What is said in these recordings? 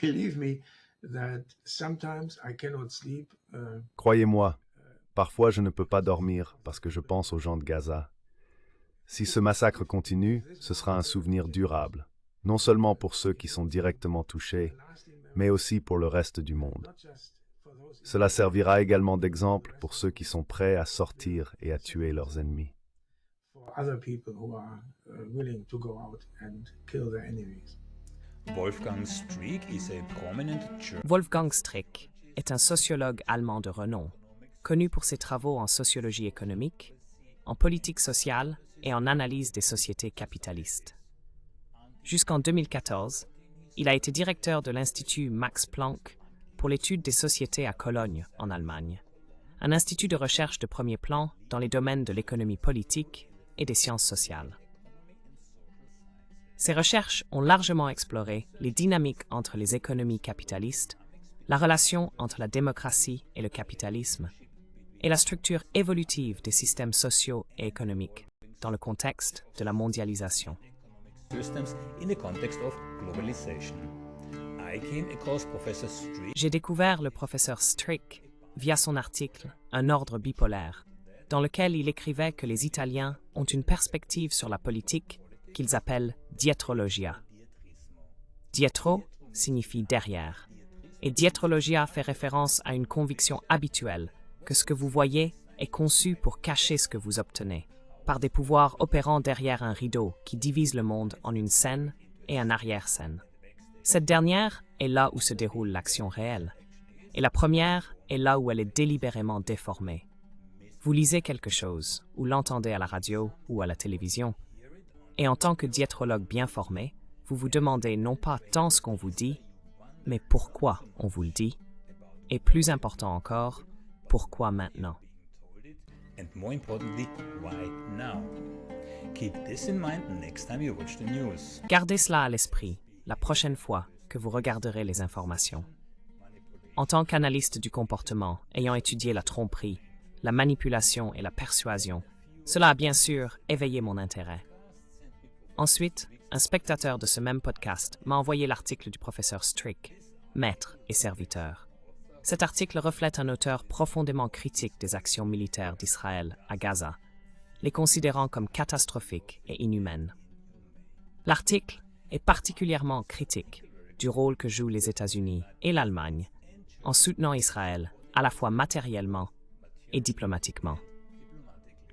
believe me that sometimes I cannot sleep. Croyez-moi, parfois je ne peux pas dormir parce que je pense aux gens de Gaza. Si ce massacre continue, ce sera un souvenir durable, non seulement pour ceux qui sont directement touchés, mais aussi pour le reste du monde. Cela servira également d'exemple pour ceux qui sont prêts à sortir et à tuer leurs ennemis. For other people who are willing to go out and kill their enemies. Wolfgang Streeck is a prominent German. Wolfgang Streeck est un sociologue allemand de renom, connu pour ses travaux en sociologie économique, en politique sociale et en analyse des sociétés capitalistes. Jusqu'en 2014, il a été directeur de l'Institut Max Planck pour l'étude des sociétés à Cologne, en Allemagne, un institut de recherche de premier plan dans les domaines de l'économie politique et des sciences sociales. Ces recherches ont largement exploré les dynamiques entre les économies capitalistes, la relation entre la démocratie et le capitalisme, et la structure évolutive des systèmes sociaux et économiques dans le contexte de la mondialisation. Systems in the context of globalization. I came across Professor Streeck. J'ai découvert le professeur Streeck via son article « Un ordre bipolaire », dans lequel il écrivait que les Italiens ont une perspective sur la politique qu'ils appellent dietrologia. Dietro signifie derrière, et dietrologia fait référence à une conviction habituelle que ce que vous voyez est conçu pour cacher ce que vous obtenez, par des pouvoirs opérant derrière un rideau qui divise le monde en une scène et un arrière-scène. Cette dernière est là où se déroule l'action réelle, et la première est là où elle est délibérément déformée. Vous lisez quelque chose, ou l'entendez à la radio ou à la télévision, et en tant que dietrologue bien formé, vous vous demandez non pas tant ce qu'on vous dit, mais pourquoi on vous le dit, et plus important encore, pourquoi maintenant. And more importantly, why now? Keep this in mind next time you watch the news. Gardez cela à l'esprit la prochaine fois que vous regarderez les informations. En tant qu'analyste du comportement, ayant étudié la tromperie, la manipulation et la persuasion, cela a bien sûr éveillé mon intérêt. Ensuite, un spectateur de ce même podcast m'a envoyé l'article du professeur Streeck, Maître et serviteur. Cet article reflète un auteur profondément critique des actions militaires d'Israël à Gaza, les considérant comme catastrophiques et inhumaines. L'article est particulièrement critique du rôle que jouent les États-Unis et l'Allemagne en soutenant Israël à la fois matériellement et diplomatiquement.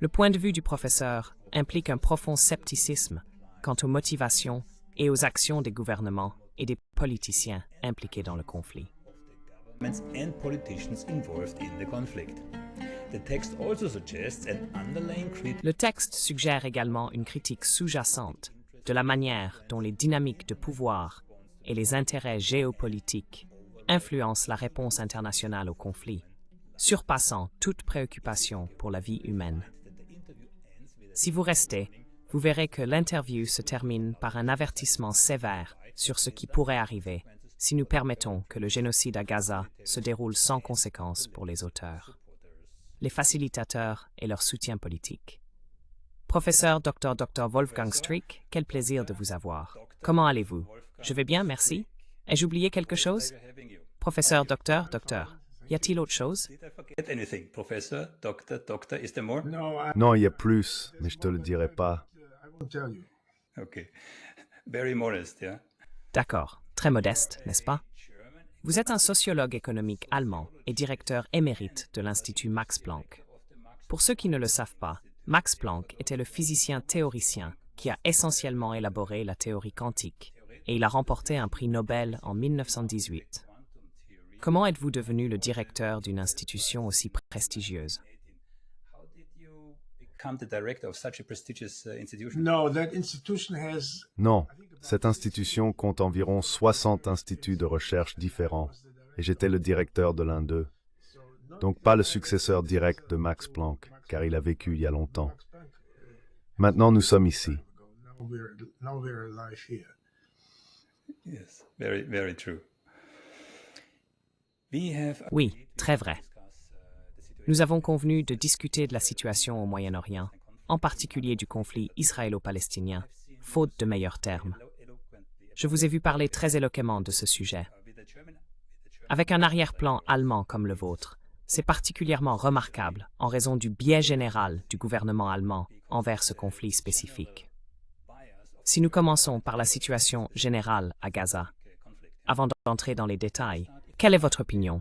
Le point de vue du professeur implique un profond scepticisme quant aux motivations et aux actions des gouvernements et des politiciens impliqués dans le conflit. And politicians involved in the conflict. The text also suggests an underlying critique. Le texte suggère également une critique sous-jacente de la manière dont les dynamiques de pouvoir et les intérêts géopolitiques influencent la réponse internationale au conflit, surpassant toute préoccupation pour la vie humaine. Si vous restez, vous verrez que l'interview se termine par un avertissement sévère sur ce qui pourrait arriver si nous permettons que le génocide à Gaza se déroule sans conséquence pour les auteurs, les facilitateurs et leur soutien politique. Professeur Dr. Wolfgang Streeck, quel plaisir de vous avoir. Comment allez-vous? Je vais bien, merci. Ai-je oublié quelque chose? Professeur Docteur, y a-t-il autre chose? Did I forget anything? Professor, doctor, is there more? No, Non, il y a plus, mais je te le dirai pas. I won't tell you. Okay. Very modest, yeah? D'accord, très modeste, n'est-ce pas? Vous êtes un sociologue économique allemand et directeur émérite de l'Institut Max Planck. Pour ceux qui ne le savent pas, Max Planck était le physicien théoricien qui a essentiellement élaboré la théorie quantique, et il a remporté un prix Nobel en 1918. Comment êtes-vous devenu le directeur d'une institution aussi prestigieuse? How did you become the director of such a prestigious institution? No, that institution has. Non, cette institution compte environ 60 instituts de recherche différents, et j'étais le directeur de l'un d'eux. Donc pas le successeur direct de Max Planck, car il a vécu il y a longtemps. Maintenant, nous sommes ici. Now we're alive here. Yes, very, very true. We have Oui, très vrai. Nous avons convenu de discuter de la situation au Moyen-Orient, en particulier du conflit israélo-palestinien, faute de meilleurs termes. je vous ai vu parler très éloquemment de ce sujet. Avec un arrière-plan allemand comme le vôtre, c'est particulièrement remarquable en raison du biais général du gouvernement allemand envers ce conflit spécifique. Si nous commençons par la situation générale à Gaza, avant d'entrer dans les détails, quelle est votre opinion?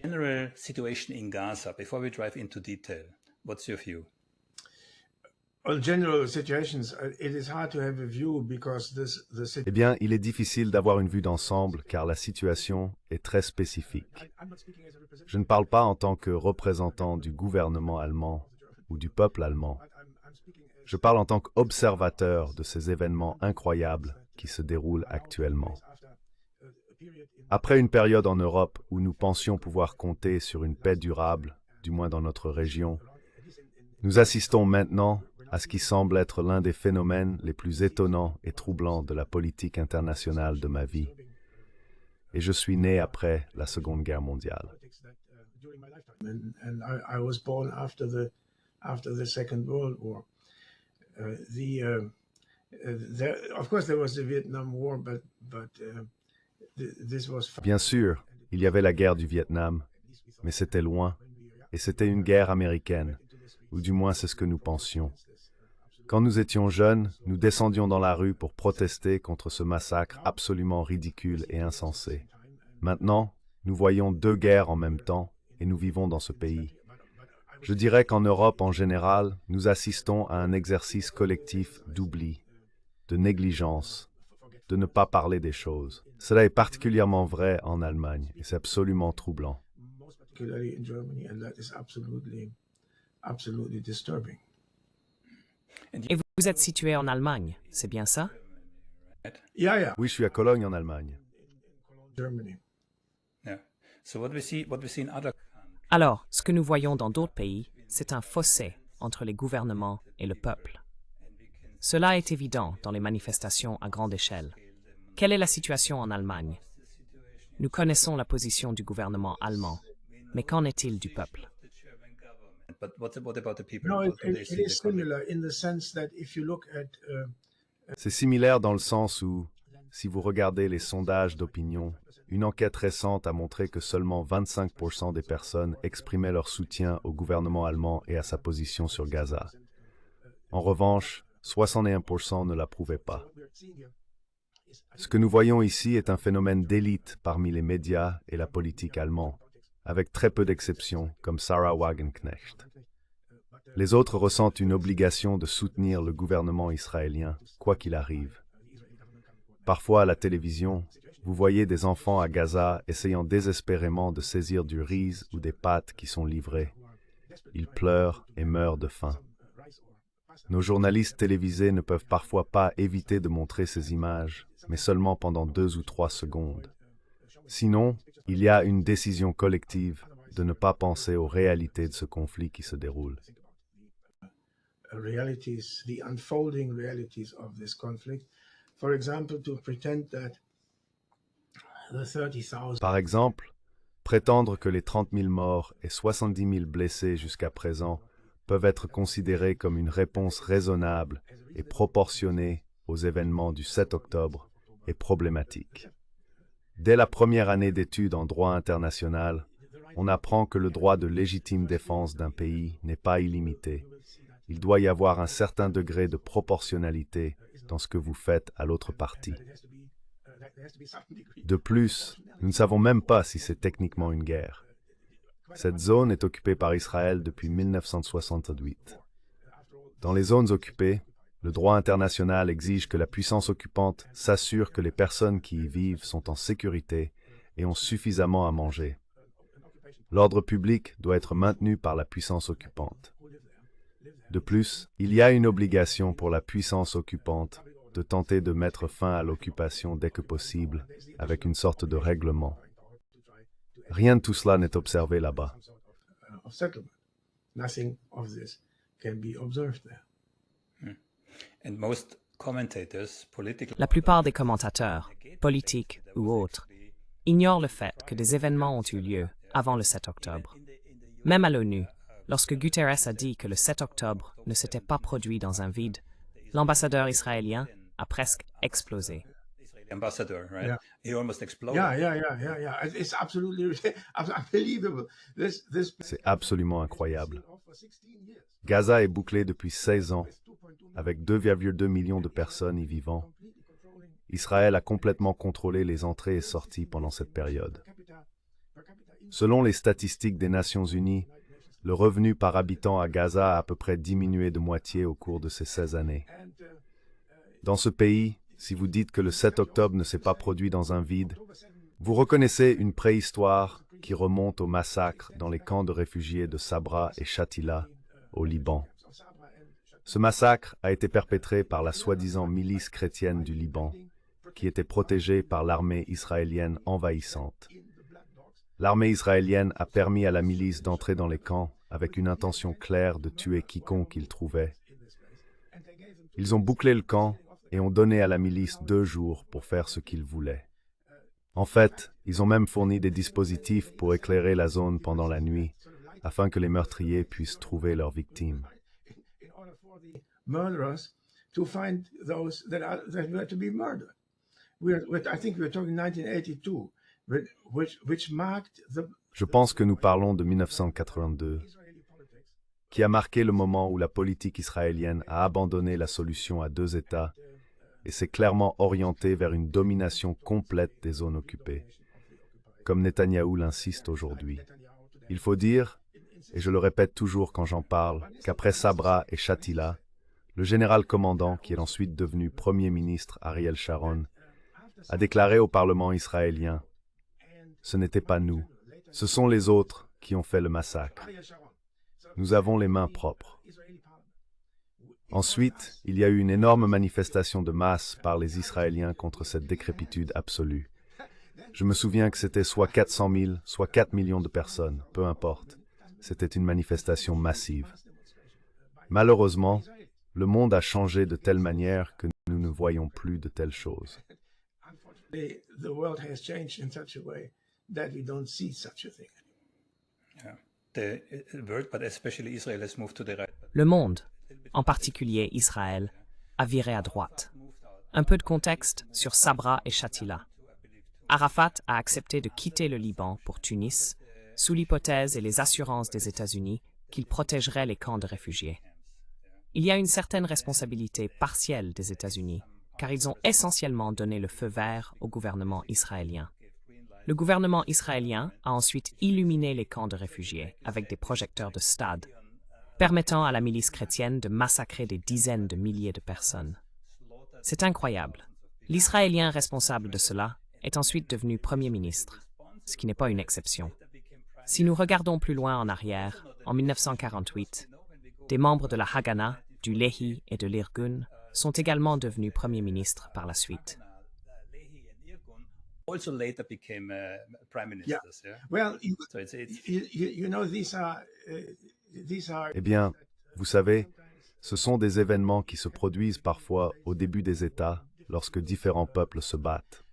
General situation in Gaza, before we dive into detail, what's your view? On general situations, it is hard to have a view because Eh bien, il est difficile d'avoir une vue d'ensemble car la situation est très spécifique. Je ne parle pas en tant que représentant du gouvernement allemand ou du peuple allemand. Je parle en tant qu'observateur de ces événements incroyables qui se déroulent actuellement. Après une période en Europe où nous pensions pouvoir compter sur une paix durable, du moins dans notre région, nous assistons maintenant à ce qui semble être l'un des phénomènes les plus étonnants et troublants de la politique internationale de ma vie. Et je suis né après la Seconde Guerre mondiale. And I was born after the Second World War. Of course, there was the Vietnam War, but this was. Bien sûr, il y avait la guerre du Vietnam, mais c'était loin, et c'était une guerre américaine, ou du moins c'est ce que nous pensions. Quand nous étions jeunes, nous descendions dans la rue pour protester contre ce massacre absolument ridicule et insensé. Maintenant, nous voyons deux guerres en même temps et nous vivons dans ce pays. Je dirais qu'en Europe en général, nous assistons à un exercice collectif d'oubli, de négligence, de ne pas parler des choses. Cela est particulièrement vrai en Allemagne et c'est absolument troublant. Particularly in Germany, and that is absolutely disturbing. Et vous êtes situé en Allemagne, c'est bien ça? Yeah, Oui, je suis à Cologne en Allemagne. Germany. Yeah. So what we see in other Alors, ce que nous voyons dans d'autres pays, c'est un fossé entre les gouvernements et le peuple. Cela est évident dans les manifestations à grande échelle. Quelle est la situation en Allemagne? Nous connaissons la position du gouvernement allemand, mais qu'en est-il du peuple? But what about the people? No, How it do they see is the conflict? similar in the sense that if you look at C'est similaire dans le sens où, si vous regardez les sondages d'opinion, une enquête récente a montré que seulement 25% des personnes exprimaient leur soutien au gouvernement allemand et à sa position sur Gaza. En revanche, 61% ne l'approuvaient pas. Ce que nous voyons ici est un phénomène d'élite parmi les médias et la politique allemande, avec très peu d'exceptions, comme Sarah Wagenknecht. Les autres ressentent une obligation de soutenir le gouvernement israélien, quoi qu'il arrive. Parfois à la télévision, vous voyez des enfants à Gaza essayant désespérément de saisir du riz ou des pâtes qui sont livrées. Ils pleurent et meurent de faim. Nos journalistes télévisés ne peuvent parfois pas éviter de montrer ces images, mais seulement pendant 2 ou 3 secondes. Sinon, il y a une décision collective de ne pas penser aux réalités de ce conflit qui se déroule. realities, the unfolding realities of this conflict. For example, to pretend that the 30,000 Par exemple, prétendre que les 30 000 morts et 70 000 blessés jusqu'à présent peuvent être considérés comme une réponse raisonnable et proportionnée aux événements du 7 octobre est problématique. Dès la première année d'études en droit international, on apprend que le droit de légitime défense d'un pays n'est pas illimité. Il doit y avoir un certain degré de proportionnalité dans ce que vous faites à l'autre partie. De plus, nous ne savons même pas si c'est techniquement une guerre. Cette zone est occupée par Israël depuis 1968. Dans les zones occupées, le droit international exige que la puissance occupante s'assure que les personnes qui y vivent sont en sécurité et ont suffisamment à manger. L'ordre public doit être maintenu par la puissance occupante. De plus, il y a une obligation pour la puissance occupante de tenter de mettre fin à l'occupation dès que possible, avec une sorte de règlement. Rien de tout cela n'est observé là-bas. of settlement. Nothing of this can be observed there. And most commentators, political La plupart des commentateurs, politiques ou autres, ignorent le fait que des événements ont eu lieu avant le 7 octobre. Même à l'ONU, lorsque Guterres a dit que le 7 octobre ne s'était pas produit dans un vide, l'ambassadeur israélien a presque explosé. ambassador, right? Yeah. He almost exploded. Yeah. It's absolutely unbelievable. C'est absolument incroyable. Gaza est bouclée depuis 16 ans, avec 2,2 millions de personnes y vivant. Israël a complètement contrôlé les entrées et sorties pendant cette période. Selon les statistiques des Nations Unies, le revenu par habitant à Gaza a à peu près diminué de moitié au cours de ces 16 années. Dans ce pays, si vous dites que le 7 octobre ne s'est pas produit dans un vide, vous reconnaissez une préhistoire qui remonte au massacre dans les camps de réfugiés de Sabra et Shatila, au Liban. Ce massacre a été perpétré par la soi-disant milice chrétienne du Liban, qui était protégée par l'armée israélienne envahissante. L'armée israélienne a permis à la milice d'entrer dans les camps avec une intention claire de tuer quiconque ils trouvaient. Ils ont bouclé le camp et ont donné à la milice 2 jours pour faire ce qu'ils voulaient. En fait, ils ont même fourni des dispositifs pour éclairer la zone pendant la nuit, afin que les meurtriers puissent trouver leurs victimes. Murderers to find those that were to be murdered. I think we're talking 1982, which marked the. Je pense que nous parlons de 1982, qui a marqué le moment où la politique israélienne a abandonné la solution à 2 États et s'est clairement orientée vers une domination complète des zones occupées, comme Netanyahou l'insiste aujourd'hui. Il faut dire, et je le répète toujours quand j'en parle, qu'après Sabra et Shatila, le général commandant, qui est ensuite devenu Premier ministre Ariel Sharon, a déclaré au Parlement israélien « Ce n'était pas nous, ce sont les autres qui ont fait le massacre. Nous avons les mains propres. » Ensuite, il y a eu une énorme manifestation de masse par les Israéliens contre cette décrépitude absolue. Je me souviens que c'était soit 400 000, soit 4 millions de personnes, peu importe. C'était une manifestation massive. Malheureusement, le monde a changé de telle manière que nous ne voyons plus de telles choses. The world has changed in such a way that we don't see such a thing. Yeah. The world, but especially Israel, has moved to the right. Le monde, en particulier Israël, a viré à droite. Un peu de contexte sur Sabra et Shatila. Arafat a accepté de quitter le Liban pour Tunis, sous l'hypothèse et les assurances des États-Unis qu'il protégerait les camps de réfugiés. Il y a une certaine responsabilité partielle des États-Unis, car ils ont essentiellement donné le feu vert au gouvernement israélien. Le gouvernement israélien a ensuite illuminé les camps de réfugiés avec des projecteurs de stade, permettant à la milice chrétienne de massacrer des dizaines de milliers de personnes. C'est incroyable. L'Israélien responsable de cela est ensuite devenu Premier ministre, ce qui n'est pas une exception. Si nous regardons plus loin en arrière, en 1948, des membres de la Haganah, du Lehi et de l'Irgun sont également devenus premiers ministres par la suite. Also later became prime ministers. Yeah. Well, So it's you know, these are. Eh bien, vous savez, ce sont des événements qui se produisent parfois au début des États, lorsque différents peuples se battent.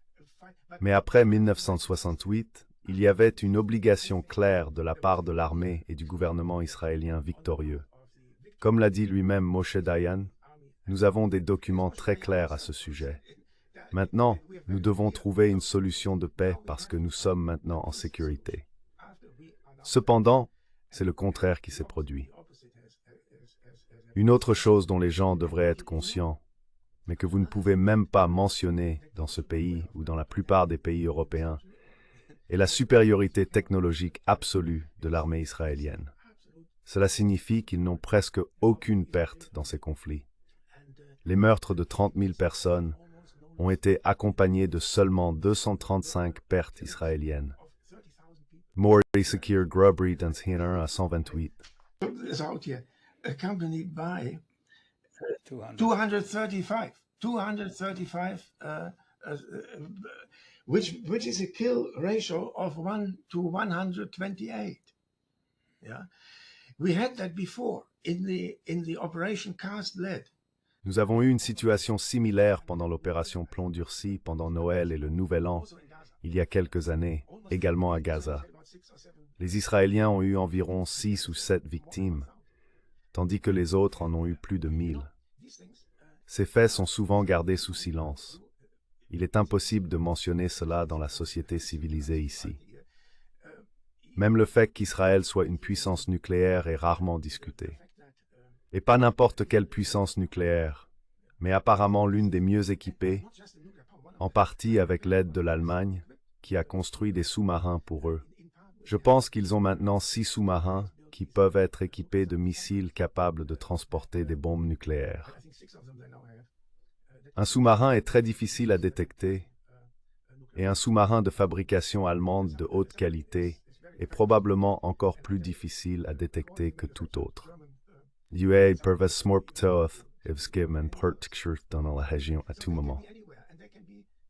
Mais après 1968, il y avait une obligation claire de la part de l'armée et du gouvernement israélien victorieux. Comme l'a dit lui-même Moshe Dayan, nous avons des documents très clairs à ce sujet. Maintenant, nous devons trouver une solution de paix parce que nous sommes maintenant en sécurité. Cependant, c'est le contraire qui s'est produit. Une autre chose dont les gens devraient être conscients, mais que vous ne pouvez même pas mentionner dans ce pays ou dans la plupart des pays européens, est la supériorité technologique absolue de l'armée israélienne. Cela signifie qu'ils n'ont presque aucune perte dans ces conflits. Les meurtres de 30 000 personnes ont été accompagnés de seulement 235 pertes israéliennes. Mori Sekir Grubri dans Hiner à 128. Accompanied by 235, which is a kill ratio of 1 to 128. Yeah, we had that before in the Operation Cast Lead. Nous avons eu une situation similaire pendant l'opération Plomb durci pendant Noël et le Nouvel An, il y a quelques années, également à Gaza. Les Israéliens ont eu environ 6 ou 7 victimes, tandis que les autres en ont eu plus de 1000. Ces faits sont souvent gardés sous silence. Il est impossible de mentionner cela dans la société civilisée ici. Même le fait qu'Israël soit une puissance nucléaire est rarement discuté. Et pas n'importe quelle puissance nucléaire, mais apparemment l'une des mieux équipées, en partie avec l'aide de l'Allemagne, qui a construit des sous-marins pour eux. Je pense qu'ils ont maintenant 6 sous-marins qui peuvent être équipés de missiles capables de transporter des bombes nucléaires. Un sous-marin est très difficile à détecter, et un sous-marin de fabrication allemande de haute qualité est probablement encore plus difficile à détecter que tout autre. UA peuvent smorptoth evskim particular dans la région à tout moment.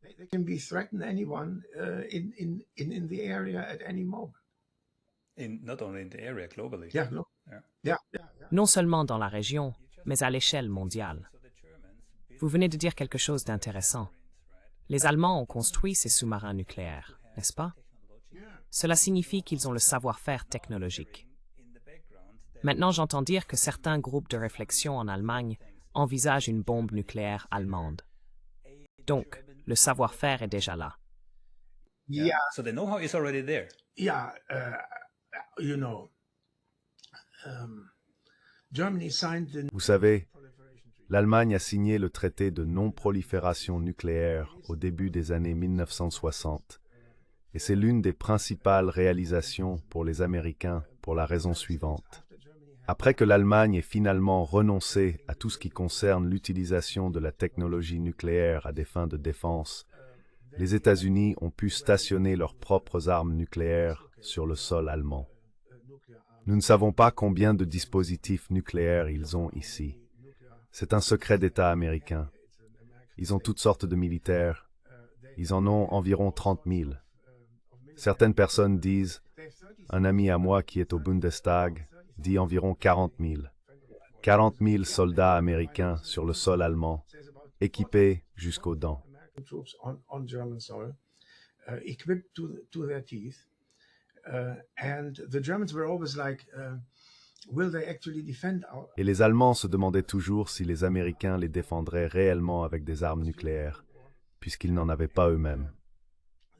They can be threaten anyone in the area at any moment. Not only in the area, globally. Yeah, no. Yeah. Yeah, yeah, yeah. Non seulement dans la région, mais à l'échelle mondiale. Vous venez de dire quelque chose d'intéressant. Les Allemands ont construit ces sous-marins nucléaires, n'est-ce pas? Cela signifie qu'ils ont le savoir-faire technologique. Maintenant, j'entends dire que certains groupes de réflexion en Allemagne envisagent une bombe nucléaire allemande. Donc, le savoir-faire est déjà là. Yeah, So the know-how is already there. yeah. You know, Germany signed the. Vous savez, l'Allemagne a signé le traité de non-prolifération nucléaire au début des années 1960, et c'est l'une des principales réalisations pour les Américains pour la raison suivante. Après que l'Allemagne ait finalement renoncé à tout ce qui concerne l'utilisation de la technologie nucléaire à des fins de défense, les États-Unis ont pu stationner leurs propres armes nucléaires sur le sol allemand. Nous ne savons pas combien de dispositifs nucléaires ils ont ici. C'est un secret d'État américain. Ils ont toutes sortes de militaires. Ils en ont environ 30 000. Certaines personnes disent, un ami à moi qui est au Bundestag dit environ 40 000. 40 000 soldats américains sur le sol allemand, équipés jusqu'aux dents. Troops on German soil, equipped to their teeth, and the Germans were always like, will they actually defend our? Et les Allemands se demandaient toujours si les Américains les défendraient réellement avec des armes nucléaires, puisqu'ils n'en avaient pas eux-mêmes.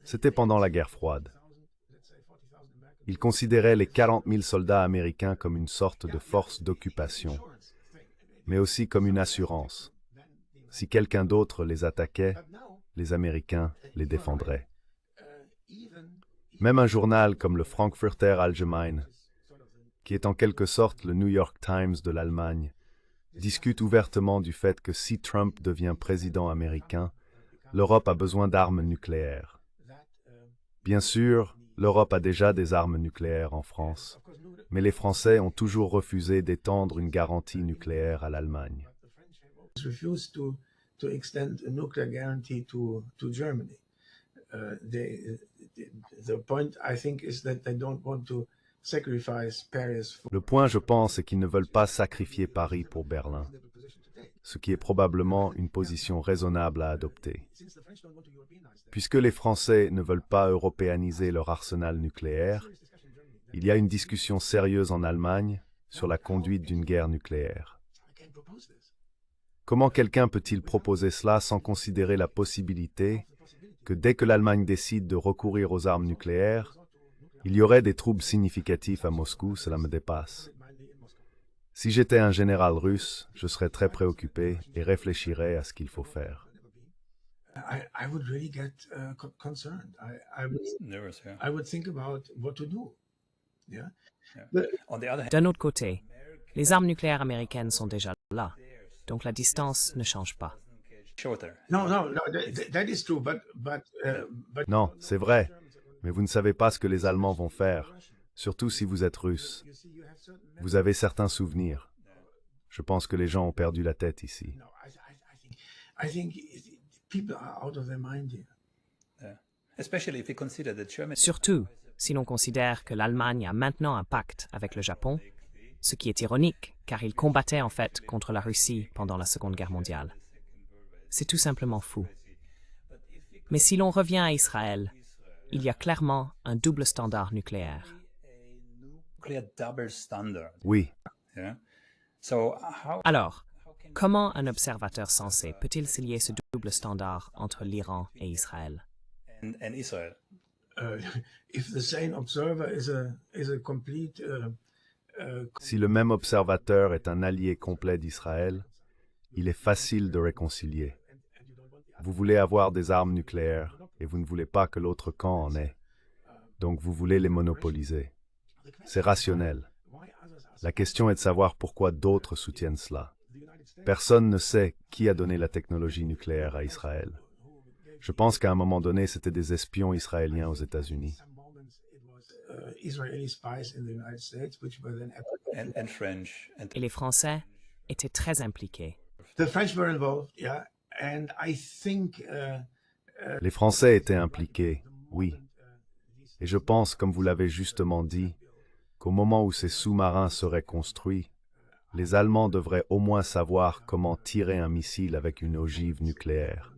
C'était pendant la guerre froide. Ils considéraient les 40 000 soldats américains comme une sorte de force d'occupation, mais aussi comme une assurance. Si quelqu'un d'autre les attaquait, les Américains les défendraient. Même un journal comme le Frankfurter Allgemeine, qui est en quelque sorte le New York Times de l'Allemagne, discute ouvertement du fait que si Trump devient président américain, l'Europe a besoin d'armes nucléaires. Bien sûr, l'Europe a déjà des armes nucléaires en France, mais les Français ont toujours refusé d'étendre une garantie nucléaire à l'Allemagne. Refused to extend a nuclear guarantee to Germany. The point, I think, is that they don't want to sacrifice Paris for. Le point, je pense, est qu'ils ne veulent pas sacrifier Paris pour Berlin, ce qui est probablement une position raisonnable à adopter. Puisque les Français ne veulent pas européaniser leur arsenal nucléaire, il y a une discussion sérieuse en Allemagne sur la conduite d'une guerre nucléaire. Comment quelqu'un peut-il proposer cela sans considérer la possibilité que dès que l'Allemagne décide de recourir aux armes nucléaires, il y aurait des troubles significatifs à Moscou, cela me dépasse. Si j'étais un général russe, je serais très préoccupé et réfléchirais à ce qu'il faut faire. I would really get concerned. Nervous, yeah. I would think about what to do. Yeah. On the other hand, D'un autre côté, les armes nucléaires américaines sont déjà là, donc la distance ne change pas. shorter. No, that is true, but Non, c'est vrai, mais vous ne savez pas ce que les Allemands vont faire, surtout si vous êtes russe. Vous avez certains souvenirs. Je pense que les gens ont perdu la tête ici. no, I think people are out of their mind here. Yeah. Especially if we consider that Germany Surtout si l'on considère que l'Allemagne a maintenant un pacte avec le Japon, ce qui est ironique car ils combattaient en fait contre la Russie pendant la Seconde Guerre mondiale. C'est tout simplement fou. Mais si l'on revient à Israël, il y a clairement un double standard nucléaire. nuclear double standard. Oui, Yeah. So Alors, Comment un observateur sensé peut-il s'allier ce double standard entre l'Iran et Israël? and Israel. If the same observer is a complete Si le même observateur est un allié complet d'Israël, il est facile de réconcilier. Vous voulez avoir des armes nucléaires et vous ne voulez pas que l'autre camp en ait. Donc vous voulez les monopoliser. C'est rationnel. La question est de savoir pourquoi d'autres soutiennent cela. Personne ne sait qui a donné la technologie nucléaire à Israël. Je pense qu'à un moment donné, c'était des espions israéliens aux États-Unis. Israeli spies in the United States, which were then And French. And Et les Français étaient très impliqués. the French were involved, yeah, and I think Les Français étaient impliqués, oui. Et je pense, comme vous l'avez justement dit, qu'au moment où ces sous-marins seraient construits, les Allemands devraient au moins savoir comment tirer un missile avec une ogive nucléaire.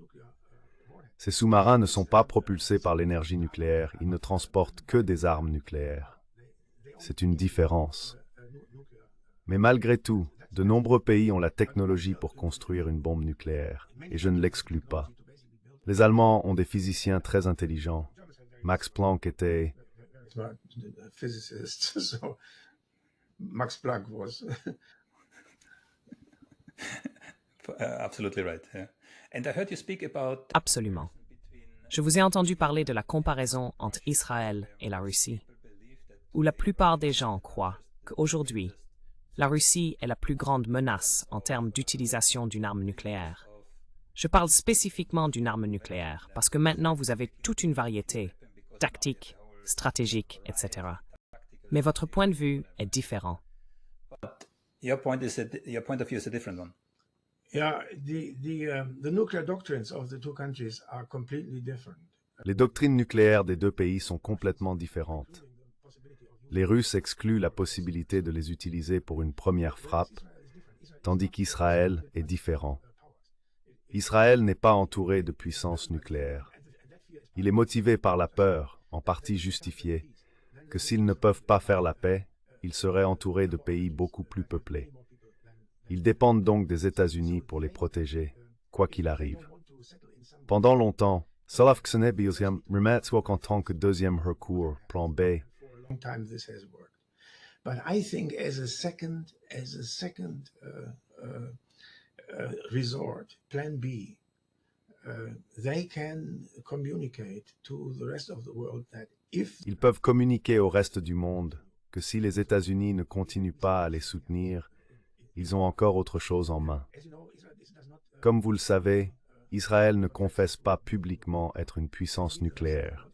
Ces sous-marins ne sont pas propulsés par l'énergie nucléaire, ils ne transportent que des armes nucléaires. C'est une différence. Mais malgré tout, de nombreux pays ont la technologie pour construire une bombe nucléaire, et je ne l'exclus pas. Les Allemands ont des physiciens très intelligents. Max Planck était... a physicist, so Max Planck was. Absolutely right. Yeah. And I heard you speak about Absolument. Je vous ai entendu parler de la comparaison entre Israël et la Russie, où la plupart des gens croient qu'aujourd'hui, la Russie est la plus grande menace en termes d'utilisation d'une arme nucléaire. Je parle spécifiquement d'une arme nucléaire parce que maintenant vous avez toute une variété, tactique, stratégique, etc. Mais votre point de vue est différent. your point of view is a different one. Yeah, the nuclear doctrines of the two countries are completely different. Les doctrines nucléaires des deux pays sont complètement différentes. Les Russes excluent la possibilité de les utiliser pour une première frappe, tandis qu'Israël est différent. Israël n'est pas entouré de puissances nucléaires. Il est motivé par la peur, en partie justifiée, que s'ils ne peuvent pas faire la paix, ils seraient entourés de pays beaucoup plus peuplés. Ils dépendent donc des États-Unis pour les protéger, quoi qu'il arrive. Pendant longtemps, Salafxenebiosiam remet en tant que deuxième recours, plan B. Long time this has worked, but I think as a second resort, Plan B, they can communicate to the rest of the world that if Ils peuvent communiquer au reste du monde que si les États-Unis ne continuent pas à les soutenir, ils ont encore autre chose en main. Comme vous le savez, Israël ne confesse pas publiquement être une puissance nucléaire.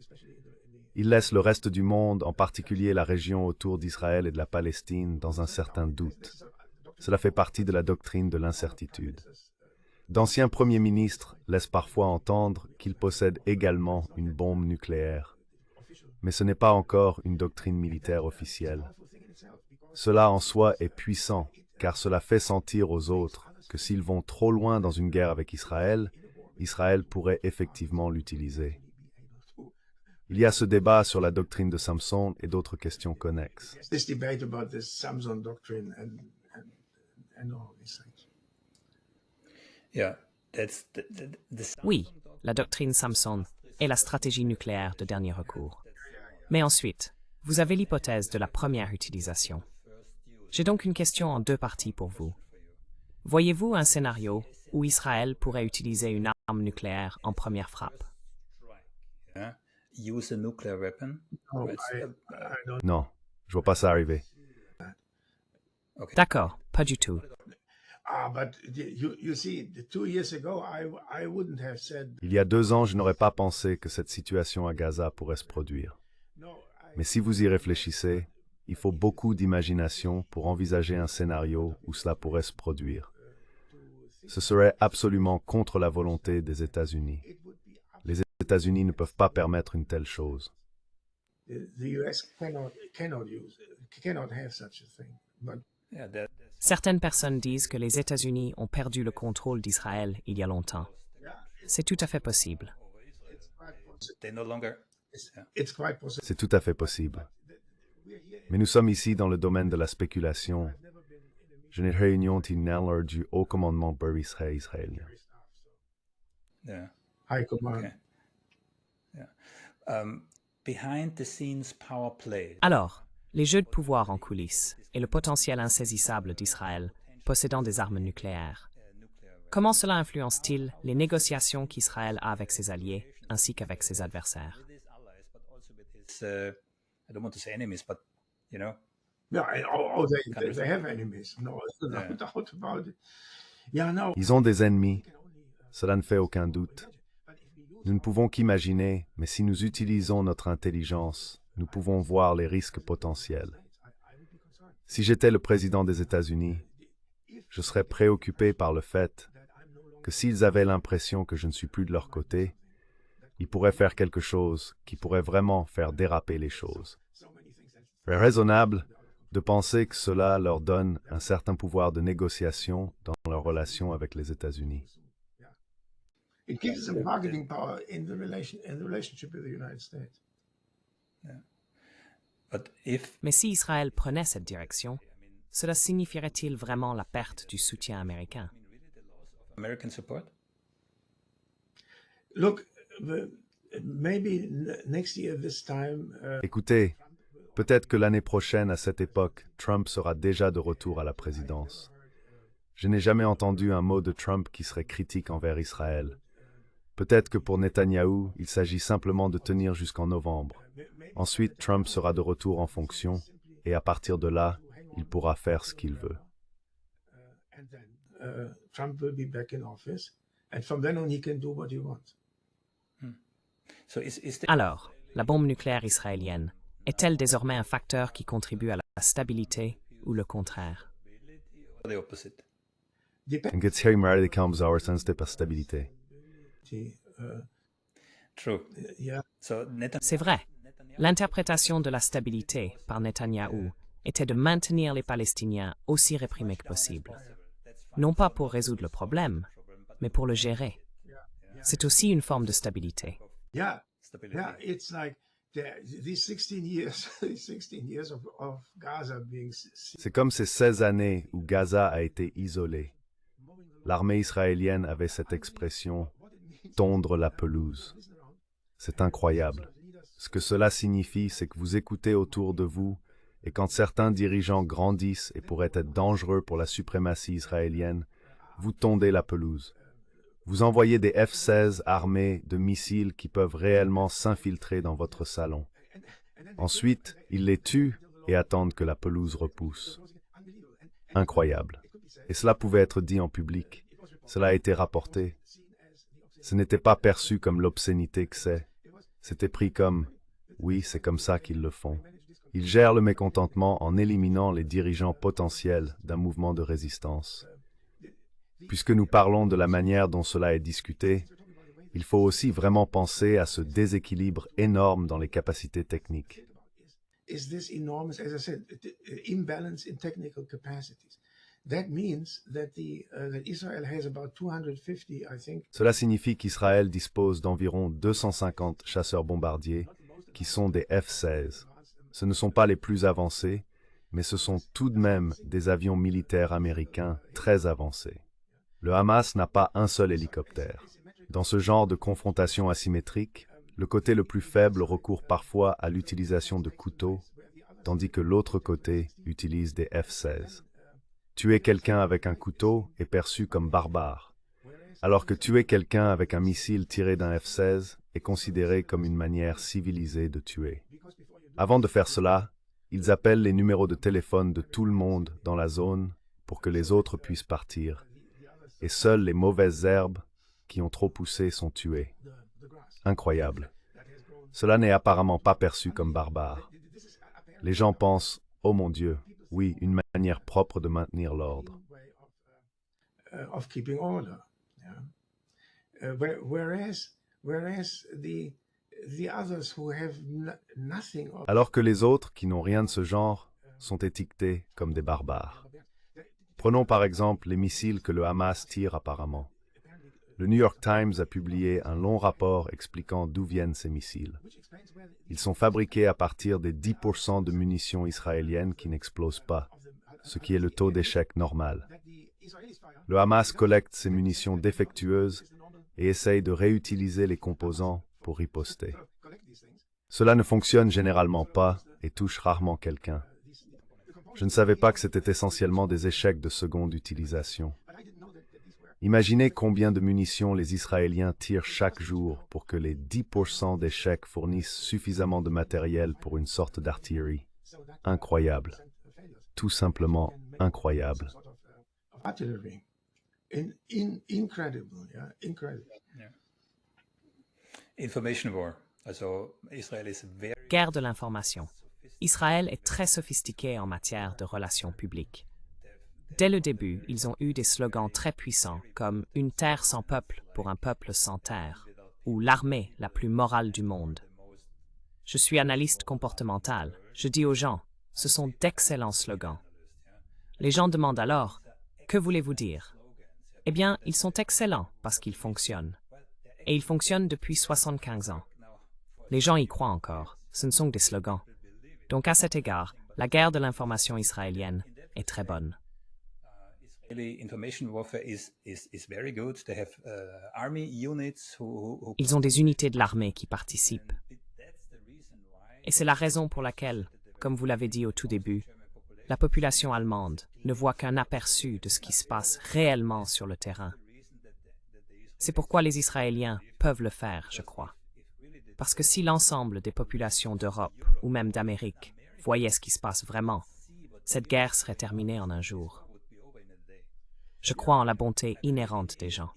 Il laisse le reste du monde, en particulier la région autour d'Israël et de la Palestine, dans un certain doute. Cela fait partie de la doctrine de l'incertitude. D'anciens premiers ministres laissent parfois entendre qu'ils possèdent également une bombe nucléaire. Mais ce n'est pas encore une doctrine militaire officielle. Cela en soi est puissant, car cela fait sentir aux autres que s'ils vont trop loin dans une guerre avec Israël, Israël pourrait effectivement l'utiliser. Il y a ce débat sur la doctrine de Samson et d'autres questions connexes. this debate about this Samson doctrine and all these things. Yeah, that's Oui, la doctrine Samson est la stratégie nucléaire de dernier recours. Mais ensuite, vous avez l'hypothèse de la première utilisation. J'ai donc une question en deux parties pour vous. Voyez-vous un scénario où Israël pourrait utiliser une arme nucléaire en première frappe? yeah. Use a nuclear weapon. Oh, It's, I don't. Non, je vois pas ça arriver. D'accord, pas du tout. But you see, 2 years ago, I wouldn't have said Il y a 2 ans, je n'aurais pas pensé que cette situation à Gaza pourrait se produire. no. Mais si vous y réfléchissez, il faut beaucoup d'imagination pour envisager un scénario où cela pourrait se produire. Ce serait absolument contre la volonté des États-Unis. Les États-Unis ne peuvent pas permettre une telle chose. The US cannot have such a thing. But yeah, Certaines personnes disent que les États-Unis ont perdu le contrôle d'Israël il y a longtemps. C'est tout à fait possible. they no longer. it's quite possible. C'est tout à fait possible. Mais nous sommes ici dans le domaine de la spéculation. j'ai une réunion lors du haut commandement israélien. Yeah. High command. Okay. Yeah. Behind the scenes power play. Alors, les jeux de pouvoir en coulisses et le potentiel insaisissable d'Israël possédant des armes nucléaires. Comment cela influence-t-il les négociations qu'Israël a avec ses alliés ainsi qu'avec ses adversaires? I don't want to say enemies, but you know. Yeah, they have enemies. No doubt about it. Yeah, no. Ils ont des ennemis, cela ne fait aucun doute. Nous ne pouvons qu'imaginer, mais si nous utilisons notre intelligence, nous pouvons voir les risques potentiels. Si j'étais le président des États-Unis, je serais préoccupé par le fait que s'ils avaient l'impression que je ne suis plus de leur côté, ils pourraient faire quelque chose qui pourrait vraiment faire déraper les choses. C'est raisonnable de penser que cela leur donne un certain pouvoir de négociation dans leur relation avec les États-Unis. It gives them bargaining power in the relationship with the United States. But if Mais si Israël prenait cette direction, cela signifierait-il vraiment la perte du soutien américain? American support? Look, maybe next year this time. Écoutez, peut-être que l'année prochaine, à cette époque, Trump sera déjà de retour à la présidence. Je n'ai jamais entendu un mot de Trump qui serait critique envers Israël. Peut-être que pour Netanyahou, il s'agit simplement de tenir jusqu'en novembre. Ensuite, Trump sera de retour en fonction, et à partir de là, il pourra faire ce qu'il veut. And then Trump will be back in office, and from then on he can do what he wants. So is there Alors, la bombe nucléaire israélienne est-elle désormais un facteur qui contribue à la stabilité ou le contraire? the opposite? Depends. En gets Harry Murray comes our sense de stabilité. True. Yeah, So C'est vrai. L'interprétation de la stabilité par Netanyahou était de maintenir les Palestiniens aussi réprimés que possible. Non pas pour résoudre le problème, mais pour le gérer. C'est aussi une forme de stabilité. yeah, yeah. It's like these 16 years, 16 years of Gaza being. C'est comme ces 16 années où Gaza a été isolée. L'armée israélienne avait cette expression « tondre la pelouse ». C'est incroyable. Ce que cela signifie, c'est que vous écoutez autour de vous, et quand certains dirigeants grandissent et pourraient être dangereux pour la suprématie israélienne, vous tondez la pelouse. Vous envoyez des F-16 armés de missiles qui peuvent réellement s'infiltrer dans votre salon. Ensuite, ils les tuent et attendent que la pelouse repousse. Incroyable. Et cela pouvait être dit en public. Cela a été rapporté. Ce n'était pas perçu comme l'obscénité que c'est. C'était pris comme « oui, c'est comme ça qu'ils le font ». Ils gèrent le mécontentement en éliminant les dirigeants potentiels d'un mouvement de résistance. Puisque nous parlons de la manière dont cela est discuté, il faut aussi vraiment penser à ce déséquilibre énorme dans les capacités techniques. Is this enormous, as I said, imbalance in technical capacities? That means that that Israel has about 250, I think. Cela signifie qu'Israël dispose d'environ 250 chasseurs-bombardiers qui sont des F-16. Ce ne sont pas les plus avancés, mais ce sont tout de même des avions militaires américains très avancés. Le Hamas n'a pas un seul hélicoptère. Dans ce genre de confrontation asymétrique, le côté le plus faible recourt parfois à l'utilisation de couteaux, tandis que l'autre côté utilise des F-16. Tuer quelqu'un avec un couteau est perçu comme barbare, alors que tuer quelqu'un avec un missile tiré d'un F-16 est considéré comme une manière civilisée de tuer. Avant de faire cela, ils appellent les numéros de téléphone de tout le monde dans la zone pour que les autres puissent partir, et seules les mauvaises herbes qui ont trop poussé sont tuées. Incroyable. Cela n'est apparemment pas perçu comme barbare. Les gens pensent « Oh mon Dieu, oui, une manière propre de maintenir l'ordre. » Of keeping order. Yeah. Whereas the others who have nothing of. Alors que les autres, qui n'ont rien de ce genre, sont étiquetés comme des barbares. Prenons par exemple les missiles que le Hamas tire apparemment. Le New York Times a publié un long rapport expliquant d'où viennent ces missiles. Ils sont fabriqués à partir des 10% de munitions israéliennes qui n'explosent pas. ce qui est le taux d'échec normal. Le Hamas collecte ses munitions défectueuses et essaye de réutiliser les composants pour riposter. Cela ne fonctionne généralement pas et touche rarement quelqu'un. Je ne savais pas que c'était essentiellement des échecs de seconde utilisation. Imaginez combien de munitions les Israéliens tirent chaque jour pour que les 10% d'échecs fournissent suffisamment de matériel pour une sorte d'artillerie. Incroyable. Tout simplement incroyable. Information war. Also Israel is very Guerre de l'information. Israël est très sophistiqué en matière de relations publiques. Dès le début, ils ont eu des slogans très puissants comme « Une terre sans peuple pour un peuple sans terre » ou « L'armée la plus morale du monde ». Je suis analyste comportemental. Je dis aux gens, ce sont d'excellents slogans. Les gens demandent alors, que voulez-vous dire? Eh bien, ils sont excellents parce qu'ils fonctionnent. Et ils fonctionnent depuis 75 ans. Les gens y croient encore. Ce ne sont que des slogans. Donc à cet égard, la guerre de l'information israélienne est très bonne. Israeli information warfare is very good. They have army units who Ils ont des unités de l'armée qui participent. Et c'est la raison pour laquelle, comme vous l'avez dit au tout début, la population allemande ne voit qu'un aperçu de ce qui se passe réellement sur le terrain. C'est pourquoi les Israéliens peuvent le faire, je crois. Parce que si l'ensemble des populations d'Europe ou même d'Amérique voyaient ce qui se passe vraiment, cette guerre serait terminée en un jour. Je crois en la bonté inhérente des gens.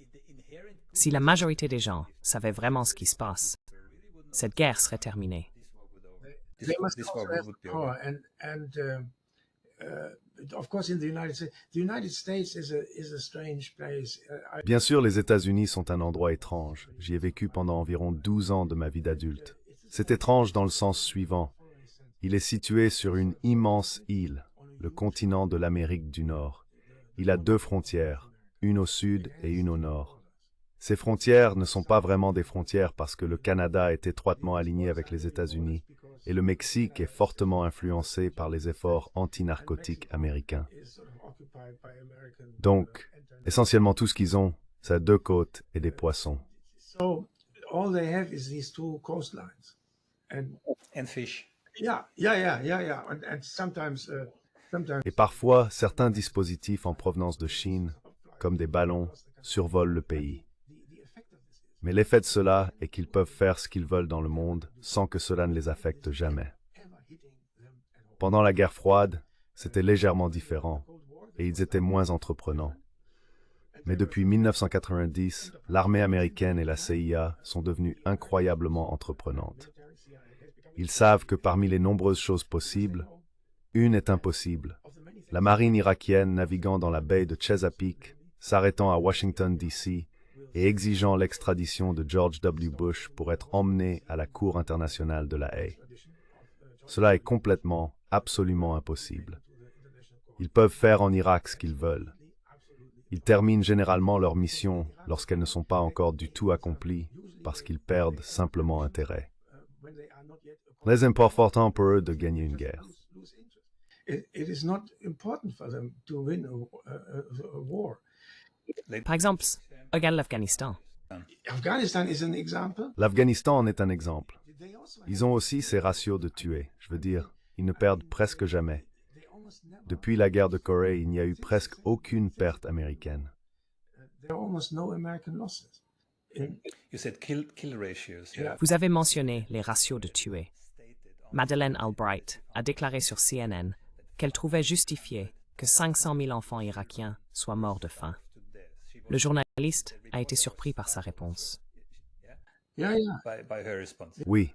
Si la majorité des gens savaient vraiment ce qui se passe, cette guerre serait terminée. They must this also war have would be power, over. of course, in the United States is a strange place. Bien sûr, les États-Unis sont un endroit étrange. J'y ai vécu pendant environ 12 ans de ma vie d'adulte. C'est étrange dans le sens suivant. Il est situé sur une immense île, le continent de l'Amérique du Nord. Il a 2 frontières, une au sud et une au nord. Ces frontières ne sont pas vraiment des frontières parce que le Canada est étroitement aligné avec les États-Unis et le Mexique est fortement influencé par les efforts anti-narcotiques américains. Donc, essentiellement tout ce qu'ils ont, c'est 2 côtes et des poissons. So all they have is these 2 coastlines, and And fish. yeah. And sometimes. Et parfois, certains dispositifs en provenance de Chine, comme des ballons, survolent le pays. Mais l'effet de cela est qu'ils peuvent faire ce qu'ils veulent dans le monde sans que cela ne les affecte jamais. Pendant la guerre froide, c'était légèrement différent et ils étaient moins entreprenants. Mais depuis 1990, l'armée américaine et la CIA sont devenues incroyablement entreprenantes. Ils savent que parmi les nombreuses choses possibles, une est impossible. La marine irakienne naviguant dans la baie de Chesapeake, s'arrêtant à Washington, D.C., et exigeant l'extradition de George W. Bush pour être emmené à la Cour internationale de La Haye. Cela est complètement, absolument impossible. Ils peuvent faire en Irak ce qu'ils veulent. Ils terminent généralement leur mission lorsqu'elles ne sont pas encore du tout accomplies parce qu'ils perdent simplement intérêt. Les important pour eux de gagner une guerre. It is not important for them to win a war. Par exemple, regarde l'Afghanistan. Afghanistan is an example. L'Afghanistan en est un exemple. Ils ont aussi ces ratios de tués. Je veux dire, ils ne perdent presque jamais. Depuis la guerre de Corée, il n'y a eu presque aucune perte américaine. There are almost no American losses. You said kill ratios. Yeah. Vous avez mentionné les ratios de tués. Madeleine Albright a déclaré sur CNN qu'elle trouvait justifié que 500 000 enfants irakiens soient morts de faim. Le journaliste a été surpris par sa réponse. Yeah. By her response. Oui,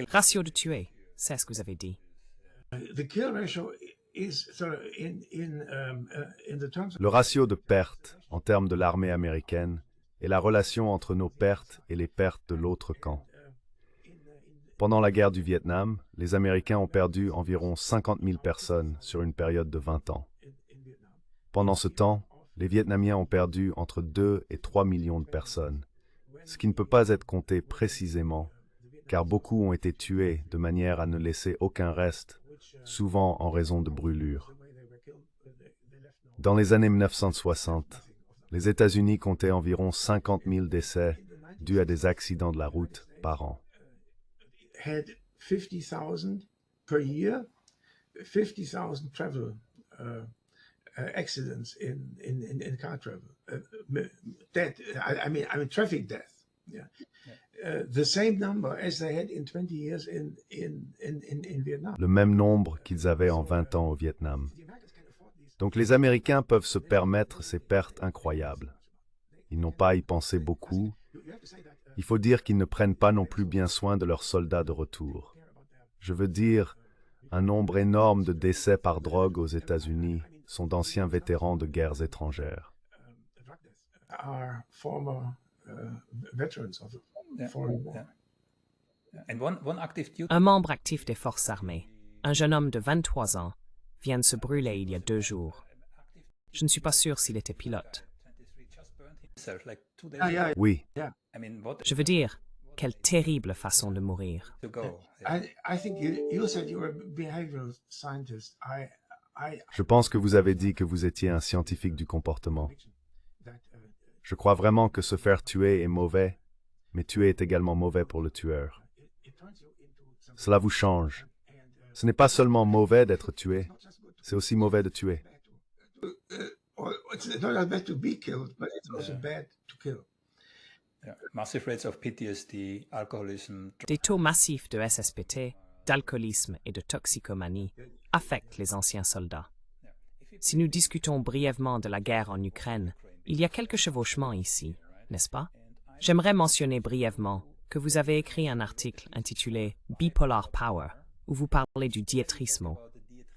Ratio de tués, c'est ce que vous avez dit. The kill ratio is in the terms le ratio de pertes en termes de l'armée américaine est la relation entre nos pertes et les pertes de l'autre camp. Pendant la guerre du Vietnam, les Américains ont perdu environ 50 000 personnes sur une période de 20 ans. Pendant ce temps, les Vietnamiens ont perdu entre 2 et 3 millions de personnes, ce qui ne peut pas être compté précisément, car beaucoup ont été tués de manière à ne laisser aucun reste, souvent en raison de brûlures. Dans les années 1960, les États-Unis comptaient environ 50 000 décès dus à des accidents de la route par an. Had 50,000 per year, 50,000 travel accidents in car travel. Death, I mean traffic death. Yeah. The same number as they had in 20 years in Vietnam. Le même nombre qu'ils avaient en 20 ans au Vietnam. Donc les Américains peuvent se permettre ces pertes incroyables. Ils n'ont pas à y penser beaucoup. Il faut dire qu'ils ne prennent pas non plus bien soin de leurs soldats de retour. Je veux dire, un nombre énorme de décès par drogue aux États-Unis sont d'anciens vétérans de guerres étrangères. Are former veterans of the foreign war. And one active duty. Un membre actif des forces armées, un jeune homme de 23 ans, vient de se brûler il y a 2 jours. Je ne suis pas sûr s'il était pilote. Like 2 days Yeah. Oui, I mean, what Je veux dire, quelle terrible façon de mourir. to go? I think you said you were a behavioral scientist. je pense que vous avez dit que vous étiez un scientifique du comportement. That Je crois vraiment que se faire tuer est mauvais, mais tuer est également mauvais pour le tueur. it turns you into something. Cela vous change. Ce n'est pas seulement mauvais d'être tué, c'est aussi mauvais de tuer. It's not just bad to be killed, but it's also bad to kill. Yeah. Massive rates of PTSD, alcoholism, Des taux massifs de SSPT, d'alcoolisme et de toxicomanie affectent les anciens soldats. Si nous discutons brièvement de la guerre en Ukraine, il y a quelques chevauchements ici, n'est-ce pas? J'aimerais mentionner brièvement que vous avez écrit un article intitulé « Bipolar Power » où vous parlez du diétrismo.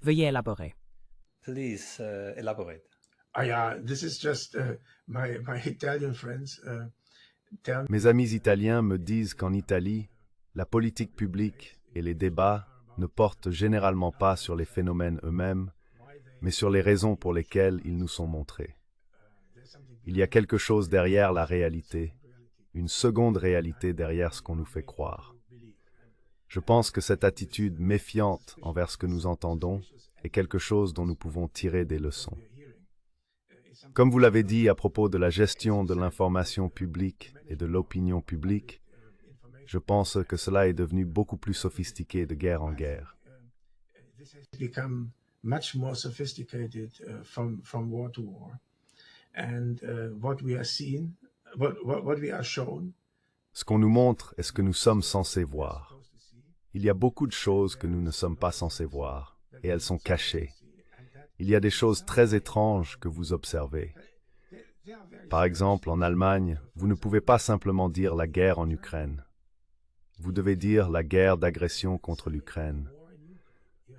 Veuillez élaborer. please elaborate. Yeah, this is just my Italian friends tell me. Mes amis italiens me disent qu'en Italie, la politique publique et les débats ne portent généralement pas sur les phénomènes eux-mêmes, mais sur les raisons pour lesquelles ils nous sont montrés. Il y a quelque chose derrière la réalité, une seconde réalité derrière ce qu'on nous fait croire. Je pense que cette attitude méfiante envers ce que nous entendons est quelque chose dont nous pouvons tirer des leçons. Comme vous l'avez dit à propos de la gestion de l'information publique et de l'opinion publique, je pense que cela est devenu beaucoup plus sophistiqué de guerre en guerre. This has become much more sophisticated from war to war, and what we are seeing, what we are shown. Ce qu'on nous montre est ce que nous sommes censés voir. Il y a beaucoup de choses que nous ne sommes pas censés voir, et elles sont cachées. Il y a des choses très étranges que vous observez. Par exemple, en Allemagne, vous ne pouvez pas simplement dire la guerre en Ukraine. Vous devez dire la guerre d'agression contre l'Ukraine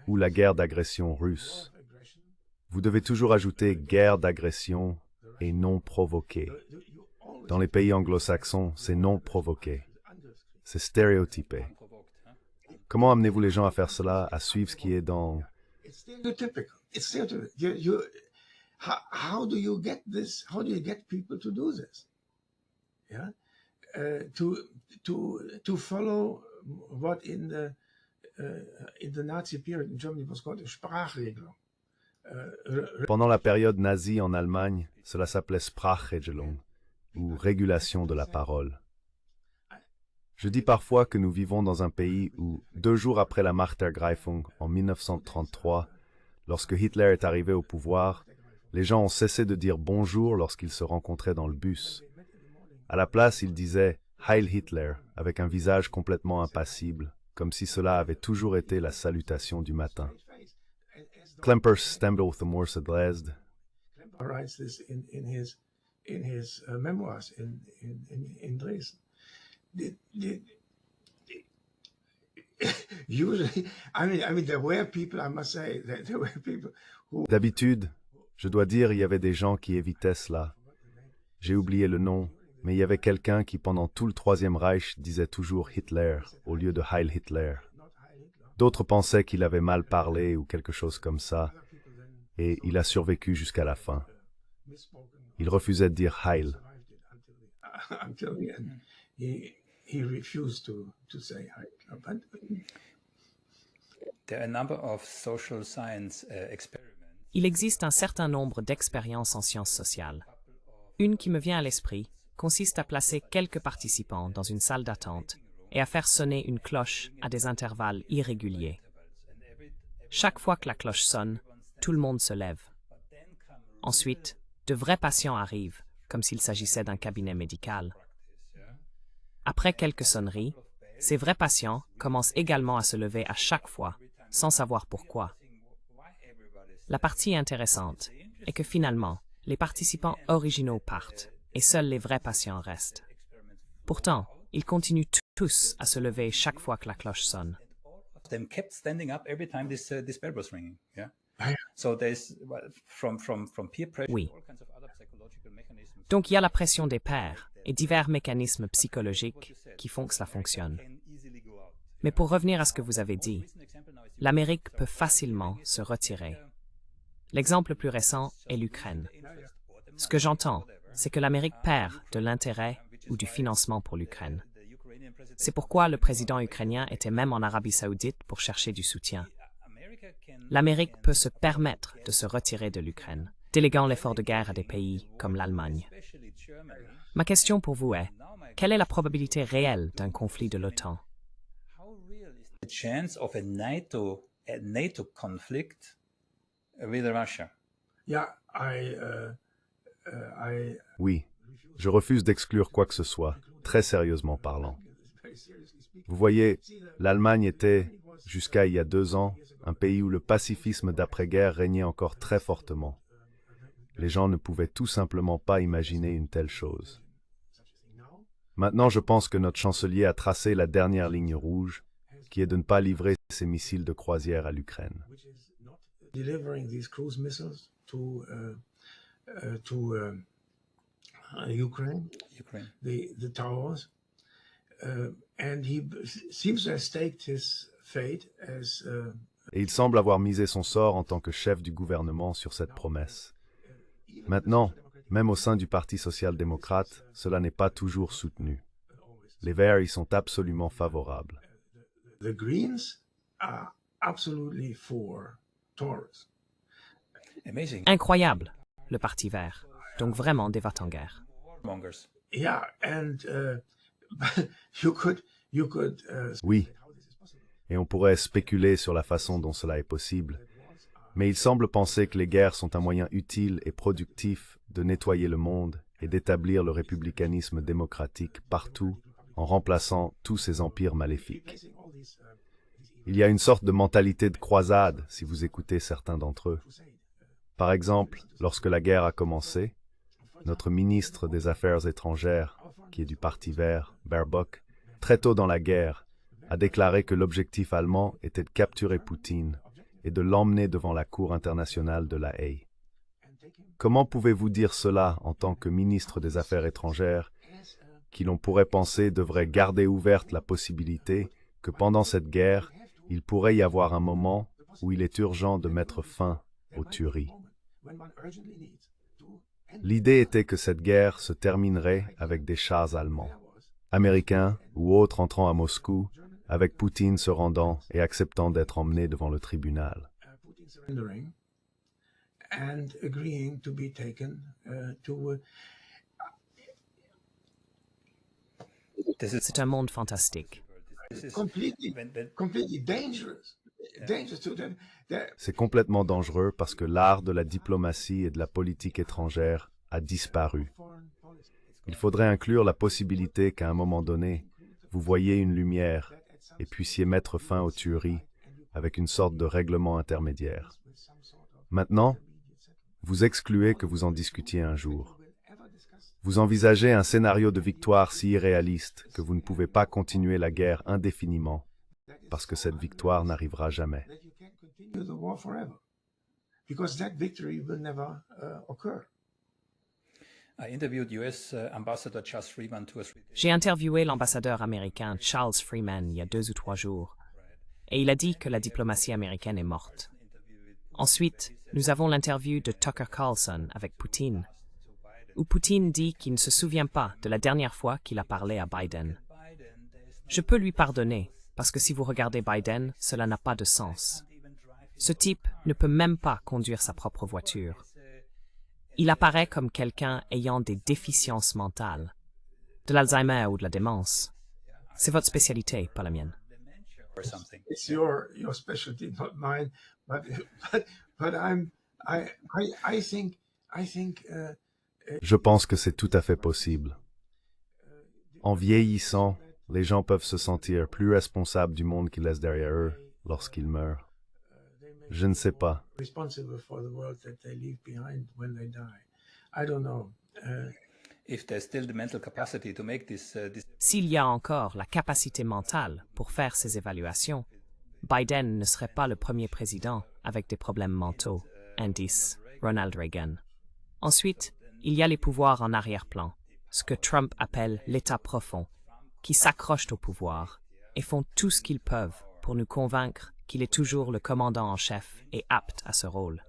ou la guerre d'agression russe. Vous devez toujours ajouter guerre d'agression et non provoquée. Dans les pays anglo-saxons, c'est non provoqué. C'est stéréotypé. Comment amenez-vous les gens à faire cela, à suivre ce qui est dans... It's stereotypical. It's stereotypical. How do you get this? How do you get people to do this? Yeah, to follow what in the Nazi period in Germany was called a Sprachregelung. Pendant la période nazie en Allemagne, cela s'appelait Sprachregelung, ou régulation de la parole. Je dis parfois que nous vivons dans un pays où, 2 jours après la Machtergreifung en 1933, lorsque Hitler est arrivé au pouvoir, les gens ont cessé de dire bonjour lorsqu'ils se rencontraient dans le bus. À la place, ils disaient « Heil Hitler » avec un visage complètement impassible, comme si cela avait toujours été la salutation du matin. Klemper stempel the Morse Dresde. Klemper writes this in his memoirs in Dresden. Usually, I mean, there were people. I must say, there were people who. D'habitude, je dois dire, il y avait des gens qui évitaient cela. J'ai oublié le nom, mais il y avait quelqu'un qui, pendant tout le Troisième Reich, disait toujours Hitler au lieu de Heil Hitler. D'autres pensaient qu'il avait mal parlé ou quelque chose comme ça, et il a survécu jusqu'à la fin. Il refusait de dire Heil. Until the end, he refused to say Heil. There are a number of social science experiments. Il existe un certain nombre d'expériences en sciences sociales. Une qui me vient à l'esprit consiste à placer quelques participants dans une salle d'attente et à faire sonner une cloche à des intervalles irréguliers. Chaque fois que la cloche sonne, tout le monde se lève. Ensuite, de vrais patients arrivent, comme s'il s'agissait d'un cabinet médical. Après quelques sonneries, ces vrais patients commencent également à se lever à chaque fois, sans savoir pourquoi. La partie intéressante est que finalement, les participants originaux partent et seuls les vrais patients restent. Pourtant, ils continuent tous à se lever chaque fois que la cloche sonne. Them kept standing up every time this bell was ringing. Yeah. Ah, yeah. So there's from peer pressure, Oui. all kinds of other psychological mechanisms. Donc il y a la pression des pairs et divers mécanismes psychologiques qui font que cela fonctionne. Mais pour revenir à ce que vous avez dit, l'Amérique peut facilement se retirer. L'exemple le plus récent est l'Ukraine. Ce que j'entends, c'est que l'Amérique perd de l'intérêt ou du financement pour l'Ukraine. C'est pourquoi le président ukrainien était même en Arabie Saoudite pour chercher du soutien. L'Amérique peut se permettre de se retirer de l'Ukraine, déléguant l'effort de guerre à des pays comme l'Allemagne. Ma question pour vous est, quelle est la probabilité réelle d'un conflit de l'OTAN? The chance of a NATO conflict with Russia. Yeah, Oui, je refuse d'exclure quoi que ce soit, très sérieusement parlant. Vous voyez, l'Allemagne était, jusqu'à il y a 2 ans, un pays où le pacifisme d'après-guerre régnait encore très fortement. Les gens ne pouvaient tout simplement pas imaginer une telle chose. Maintenant, je pense que notre chancelier a tracé la dernière ligne rouge, qui est de ne pas livrer ses missiles de croisière à l'Ukraine. delivering these cruise missiles to Ukraine, the towers, and he seems to have staked his fate as Et il semble avoir misé son sort en tant que chef du gouvernement sur cette promesse. Maintenant, même au sein du Parti social-démocrate, cela n'est pas toujours soutenu. Les Verts y sont absolument favorables. the Greens are absolutely for Taurus. Amazing. Incroyable, le Parti vert. Donc vraiment des va-t-en-guerre. Mongers. Yeah, and you could Oui, et on pourrait spéculer sur la façon dont cela est possible, mais il semble penser que les guerres sont un moyen utile et productif de nettoyer le monde et d'établir le républicanisme démocratique partout en remplaçant tous ces empires maléfiques. Il y a une sorte de mentalité de croisade si vous écoutez certains d'entre eux. Par exemple, lorsque la guerre a commencé, notre ministre des Affaires étrangères, qui est du Parti vert, Baerbock, très tôt dans la guerre, a déclaré que l'objectif allemand était de capturer Poutine et de l'emmener devant la Cour internationale de La Haye. Comment pouvez-vous dire cela en tant que ministre des Affaires étrangères, qui l'on pourrait penser devrait garder ouverte la possibilité que pendant cette guerre, il pourrait y avoir un moment où il est urgent de mettre fin aux tueries. L'idée était que cette guerre se terminerait avec des chars allemands, américains ou autres entrant à Moscou, avec Poutine se rendant et acceptant d'être emmené devant le tribunal. surrendering and agreeing to be taken to C'est un monde fantastique. completely dangerous to them. C'est complètement dangereux parce que l'art de la diplomatie et de la politique étrangère a disparu. Il faudrait inclure la possibilité qu'à un moment donné, vous voyiez une lumière et puissiez mettre fin aux tueries avec une sorte de règlement intermédiaire. Maintenant, vous excluez que vous en discutiez un jour. Vous envisagez un scénario de victoire si irréaliste que vous ne pouvez pas continuer la guerre indéfiniment parce que cette victoire n'arrivera jamais. That you can't continue the war forever because that victory will never occur. I interviewed US Ambassador Charles Freeman 2 or 3 days. J'ai interviewé l'ambassadeur américain Charles Freeman il y a 2 ou 3 jours, et il a dit que la diplomatie américaine est morte. Ensuite, nous avons l'interview de Tucker Carlson avec Poutine, où Poutine dit qu'il ne se souvient pas de la dernière fois qu'il a parlé à Biden. Je peux lui pardonner, parce que si vous regardez Biden, cela n'a pas de sens. Ce type ne peut même pas conduire sa propre voiture. Il apparaît comme quelqu'un ayant des déficiences mentales, de l'Alzheimer ou de la démence. C'est votre spécialité, pas la mienne. Or something. It's your specialty, not mine. But but I think Je pense que c'est tout à fait possible. En vieillissant, les gens peuvent se sentir plus responsables du monde qu'ils laissent derrière eux lorsqu'ils meurent. Je ne sais pas. responsible for the world that they leave behind when they die. I don't know. If there's still the mental capacity to make this S'il y a encore la capacité mentale pour faire ces évaluations, Biden ne serait pas le premier président avec des problèmes mentaux, indice Ronald Reagan. Ensuite, il y a les pouvoirs en arrière-plan, ce que Trump appelle l'État profond, qui s'accrochent au pouvoir et font tout ce qu'ils peuvent pour nous convaincre qu'il est toujours le commandant en chef et apte à ce rôle.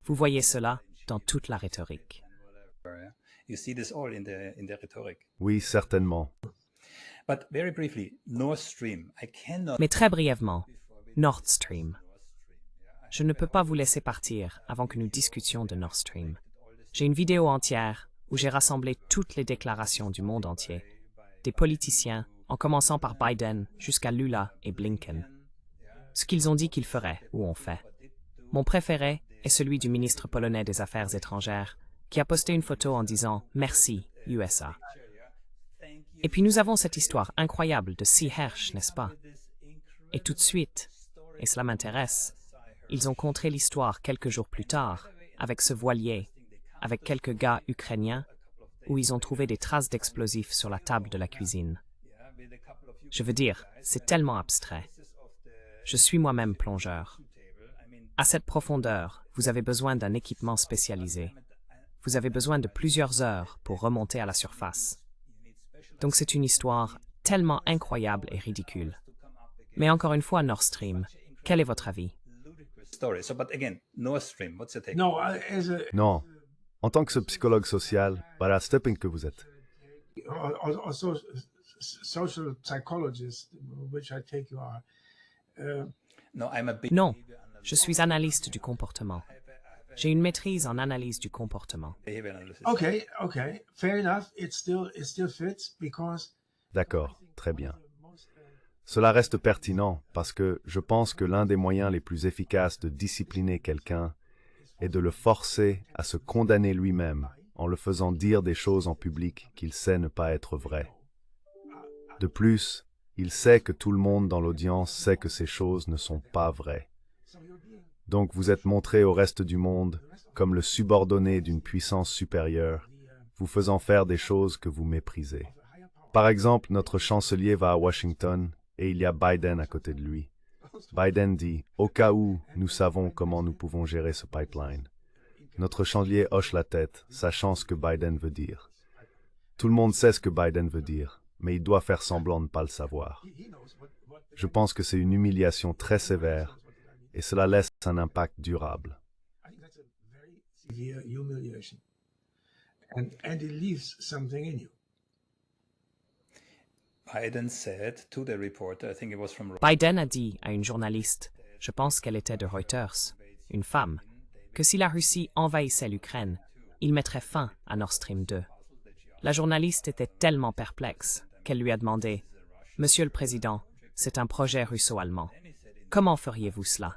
Vous voyez cela dans toute la rhétorique. you see this all in the rhetoric. Oui, certainement. But very briefly, Nord Stream, I cannot Mais très brièvement, Nord Stream. Je ne peux pas vous laisser partir avant que nous discutions de Nord Stream. J'ai une vidéo entière où j'ai rassemblé toutes les déclarations du monde entier, des politiciens, en commençant par Biden jusqu'à Lula et Blinken. Ce qu'ils ont dit qu'ils feraient ou ont fait. Mon préféré est celui du ministre polonais des Affaires étrangères, qui a posté une photo en disant « Merci, USA ». Et puis nous avons cette histoire incroyable de Sea Hersh, n'est-ce pas? Et tout de suite, et cela m'intéresse, ils ont contré l'histoire quelques jours plus tard, avec ce voilier, avec quelques gars ukrainiens, où ils ont trouvé des traces d'explosifs sur la table de la cuisine. Je veux dire, c'est tellement abstrait. Je suis moi-même plongeur. À cette profondeur, vous avez besoin d'un équipement spécialisé. Vous avez besoin de plusieurs heures pour remonter à la surface. Donc c'est une histoire tellement incroyable et ridicule. Mais encore une fois, Nord Stream, quel est votre avis? story. So, but again, Nord Stream, what's your take? No, as a Non. En tant que ce psychologue social, Bara Stepping que vous êtes. also social psychologist, which I take you are. No, I'm a big Non, je suis analyste du comportement. J'ai une maîtrise en analyse du comportement. behavior analyst. Okay, fair enough. It still fits because D'accord, très bien. Cela reste pertinent parce que je pense que l'un des moyens les plus efficaces de discipliner quelqu'un est de le forcer à se condamner lui-même en le faisant dire des choses en public qu'il sait ne pas être vraies. De plus, il sait que tout le monde dans l'audience sait que ces choses ne sont pas vraies. Donc vous êtes montré au reste du monde comme le subordonné d'une puissance supérieure, vous faisant faire des choses que vous méprisez. Par exemple, notre chancelier va à Washington et il y a Biden à côté de lui. Biden dit « Au cas où, nous savons comment nous pouvons gérer ce pipeline ». Notre chancelier hoche la tête, sachant ce que Biden veut dire. Tout le monde sait ce que Biden veut dire, mais il doit faire semblant de ne pas le savoir. Je pense que c'est une humiliation très sévère et cela laisse un impact durable. I think that's a very severe humiliation, and it leaves something in you. Biden said to the reporter, I think it was from Biden a dit à une journaliste, je pense qu'elle était de Reuters, une femme, que si la Russie envahissait l'Ukraine, il mettrait fin à Nord Stream 2. La journaliste était tellement perplexe qu'elle lui a demandé « Monsieur le Président, c'est un projet russo-allemand. Comment feriez-vous cela ?»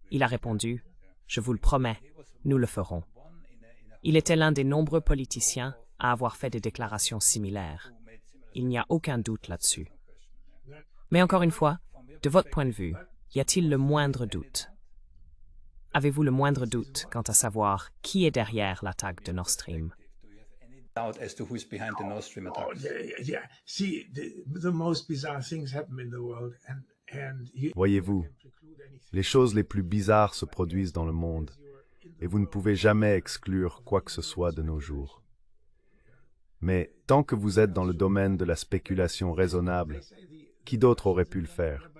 Il a répondu « Je vous le promets, nous le ferons. » Il était l'un des nombreux politiciens à avoir fait des déclarations similaires. Il n'y a aucun doute là-dessus. Mais encore une fois, de votre point de vue, y a-t-il le moindre doute? Avez-vous le moindre doute quant à savoir qui est derrière l'attaque de Nord Stream? doubt as to who's behind the Nord Stream attack. Oh, yeah. See, the most bizarre things happen in the world, and you Voyez-vous, can't preclude anything. les choses les plus bizarres se produisent dans le monde et vous ne pouvez jamais exclure quoi que ce soit de nos jours. Mais tant que vous êtes dans le domaine de la spéculation raisonnable, qui d'autre aurait pu le faire?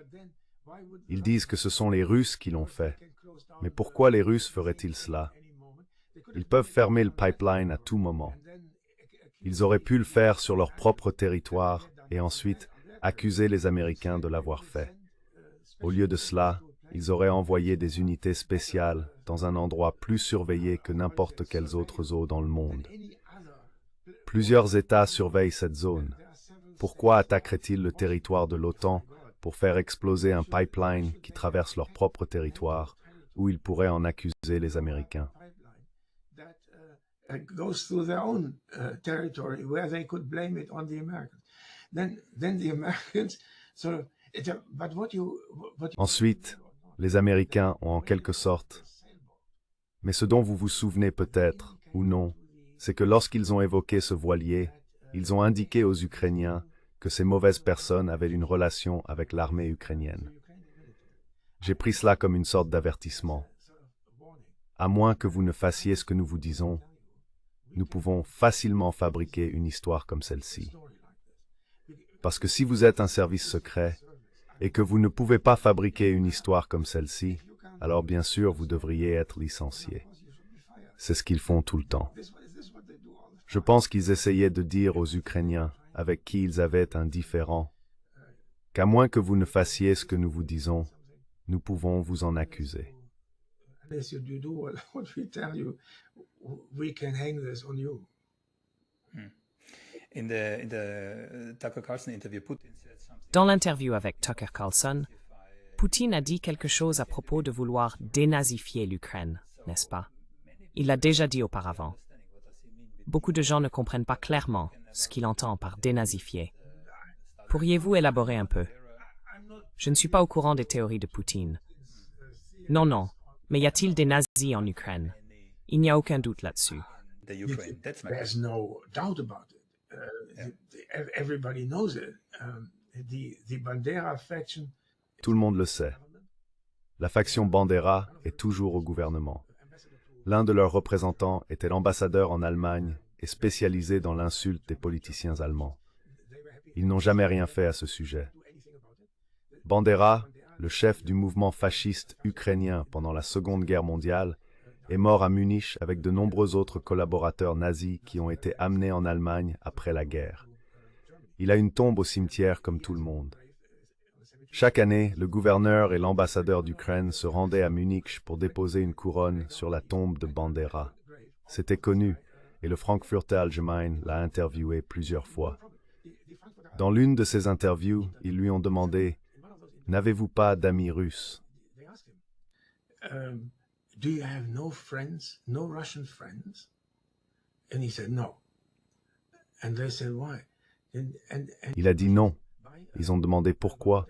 Ils disent que ce sont les Russes qui l'ont fait. Mais pourquoi les Russes feraient-ils cela? Ils peuvent fermer le pipeline à tout moment. Ils auraient pu le faire sur leur propre territoire et ensuite accuser les Américains de l'avoir fait. Au lieu de cela, ils auraient envoyé des unités spéciales dans un endroit plus surveillé que n'importe quelles autres eaux dans le monde. Plusieurs États surveillent cette zone. Pourquoi attaqueraient-ils le territoire de l'OTAN pour faire exploser un pipeline qui traverse leur propre territoire, où ils pourraient en accuser les Américains? Goes through their own territory where they could blame it on the Americans. Then the Americans sort of. But what you Ensuite, les Américains ont en quelque sorte... Mais ce dont vous vous souvenez peut-être, ou non, c'est que lorsqu'ils ont évoqué ce voilier, ils ont indiqué aux Ukrainiens que ces mauvaises personnes avaient une relation avec l'armée ukrainienne. J'ai pris cela comme une sorte d'avertissement. À moins que vous ne fassiez ce que nous vous disons, nous pouvons facilement fabriquer une histoire comme celle-ci. Parce que si vous êtes un service secret et que vous ne pouvez pas fabriquer une histoire comme celle-ci, alors bien sûr vous devriez être licencié. C'est ce qu'ils font tout le temps. Je pense qu'ils essayaient de dire aux Ukrainiens avec qui ils avaient un différend qu'à moins que vous ne fassiez ce que nous vous disons, nous pouvons vous en accuser. unless you do what we tell you, we can hang this on you. In the Tucker Carlson interview, Putin said something. Dans l'interview avec Tucker Carlson, Poutine a dit quelque chose à propos de vouloir dénazifier l'Ukraine, n'est-ce pas? Il l'a déjà dit auparavant. Beaucoup de gens ne comprennent pas clairement ce qu'il entend par dénazifier. Pourriez-vous élaborer un peu? Je ne suis pas au courant des théories de Poutine. Non, mais y a-t-il des nazis en Ukraine? Il n'y a aucun doute là-dessus. The Ukraine. That's my There's no doubt about it. Everybody knows it. The Bandera faction. Tout le monde le sait. La faction Bandera est toujours au gouvernement. L'un de leurs représentants était l'ambassadeur en Allemagne et spécialisé dans l'insulte des politiciens allemands. Ils n'ont jamais rien fait à ce sujet. Bandera, le chef du mouvement fasciste ukrainien pendant la Seconde Guerre mondiale, est mort à Munich avec de nombreux autres collaborateurs nazis qui ont été amenés en Allemagne après la guerre. Il a une tombe au cimetière comme tout le monde. Chaque année, le gouverneur et l'ambassadeur d'Ukraine se rendaient à Munich pour déposer une couronne sur la tombe de Bandera. C'était connu, et le Frankfurter Allgemeine l'a interviewé plusieurs fois. Dans l'une de ses interviews, ils lui ont demandé « N'avez-vous pas d'amis russes ?» Do you have no friends, no Russian friends? And he said no. And they said why? And Il a dit non. Ils ont demandé pourquoi.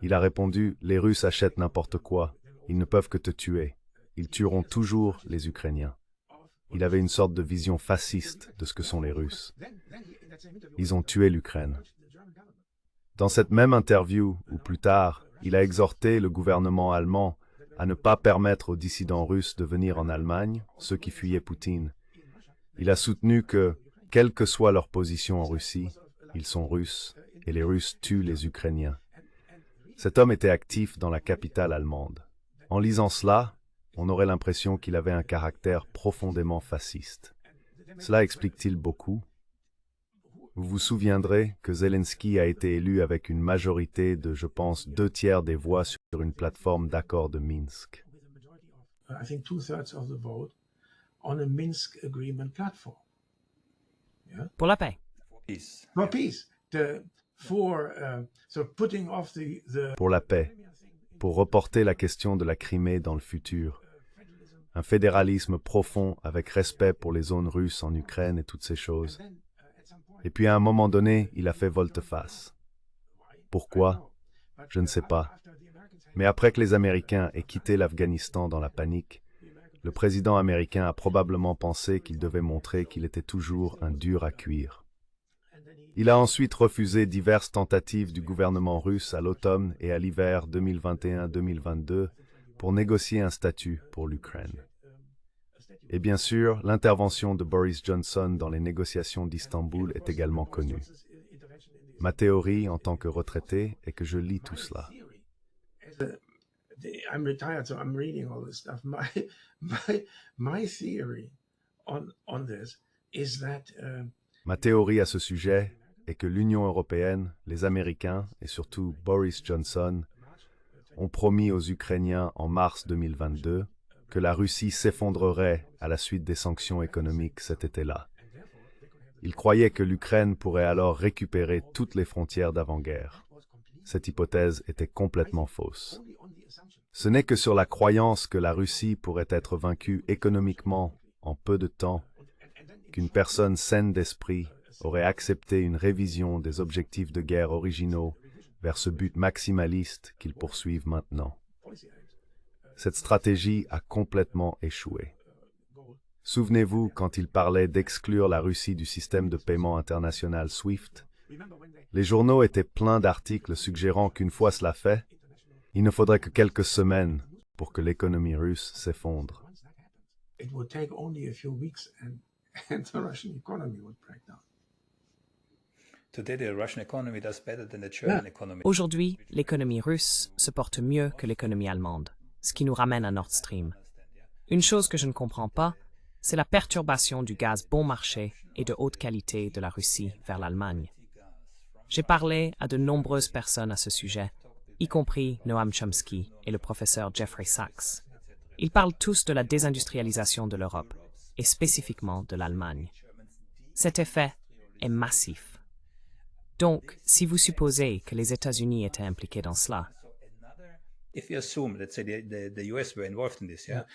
Il a répondu « Les Russes achètent n'importe quoi. Ils ne peuvent que te tuer. Ils tueront toujours les Ukrainiens. » Il avait une sorte de vision fasciste de ce que sont les Russes. Ils ont tué l'Ukraine. Dans cette même interview, ou plus tard, il a exhorté le gouvernement allemand à ne pas permettre aux dissidents russes de venir en Allemagne, ceux qui fuyaient Poutine. Il a soutenu que, quelle que soit leur position en Russie, ils sont Russes, et les Russes tuent les Ukrainiens. Cet homme était actif dans la capitale allemande. En lisant cela, on aurait l'impression qu'il avait un caractère profondément fasciste. Cela explique-t-il beaucoup? Vous vous souviendrez que Zelensky a été élu avec une majorité de, je pense, 2/3 des voix sur une plateforme d'accord de Minsk. I think 2/3 of the vote on a Minsk agreement platform. Pour la paix. Peace. For peace. So putting off the Pour la paix, pour reporter la question de la Crimée dans le futur. Un fédéralisme profond avec respect pour les zones russes en Ukraine et toutes ces choses. Et puis à un moment donné, il a fait volte-face. Pourquoi? Je ne sais pas. Mais après que les Américains aient quitté l'Afghanistan dans la panique, le président américain a probablement pensé qu'il devait montrer qu'il était toujours un dur à cuire. Il a ensuite refusé diverses tentatives du gouvernement russe à l'automne et à l'hiver 2021-2022 pour négocier un statut pour l'Ukraine. Et bien sûr, l'intervention de Boris Johnson dans les négociations d'Istanbul est également connue. Ma théorie en tant que retraité est que je lis tout cela. I'm retired, so I'm reading all this stuff. My theory on this is that Ma théorie à ce sujet est que l'Union européenne, les Américains et surtout Boris Johnson ont promis aux Ukrainiens en mars 2022 que la Russie s'effondrerait à la suite des sanctions économiques cet été-là. Ils croyaient que l'Ukraine pourrait alors récupérer toutes les frontières d'avant-guerre. Cette hypothèse était complètement fausse. Ce n'est que sur la croyance que la Russie pourrait être vaincue économiquement en peu de temps qu'une personne saine d'esprit aurait accepté une révision des objectifs de guerre originaux vers ce but maximaliste qu'ils poursuivent maintenant. Cette stratégie a complètement échoué. Souvenez-vous quand ils parlaient d'exclure la Russie du système de paiement international SWIFT, les journaux étaient pleins d'articles suggérant qu'une fois cela fait, il ne faudrait que quelques semaines pour que l'économie russe s'effondre. It would take only a few weeks and the Russian economy would break down. Today the Russian economy does better than the German economy. Aujourd'hui, l'économie russe se porte mieux que l'économie allemande, ce qui nous ramène à Nord Stream. Une chose que je ne comprends pas, c'est la perturbation du gaz bon marché et de haute qualité de la Russie vers l'Allemagne. J'ai parlé à de nombreuses personnes à ce sujet, y compris Noam Chomsky et le professeur Jeffrey Sachs. Ils parlent tous de la désindustrialisation de l'Europe, et spécifiquement de l'Allemagne. Cet effet est massif. Donc, si vous supposez que les États-Unis étaient impliqués dans cela, If you assume, let's say the US were involved in this, yeah,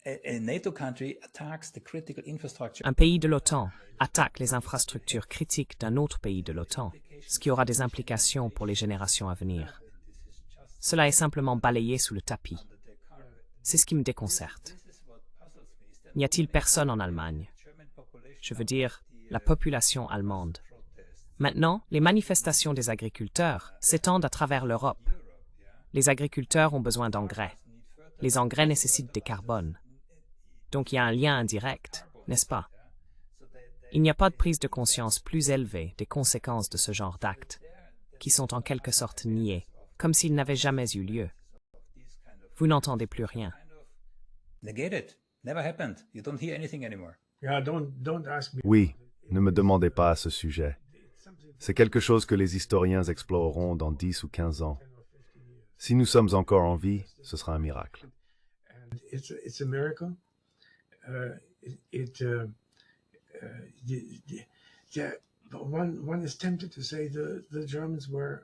a NATO country attacks the critical infrastructure. un pays de l'OTAN attaque les infrastructures critiques d'un autre pays de l'OTAN, ce qui aura des implications pour les générations à venir. Cela est simplement balayé sous le tapis. C'est ce qui me déconcerte. N'y a-t-il personne en Allemagne? Je veux dire, la population allemande. Maintenant, les manifestations des agriculteurs s'étendent à travers l'Europe. Les agriculteurs ont besoin d'engrais. Les engrais nécessitent des carbones. Donc il y a un lien indirect, n'est-ce pas? Il n'y a pas de prise de conscience plus élevée des conséquences de ce genre d'actes, qui sont en quelque sorte niés, comme s'ils n'avaient jamais eu lieu. Vous n'entendez plus rien. Negate it. Never happened. You don't hear anything anymore. Yeah, don't ask me. Oui, ne me demandez pas à ce sujet. C'est quelque chose que les historiens exploreront dans 10 ou 15 ans. Si nous sommes encore en vie, ce sera un miracle. And it's a miracle. One is tempted to say the Germans were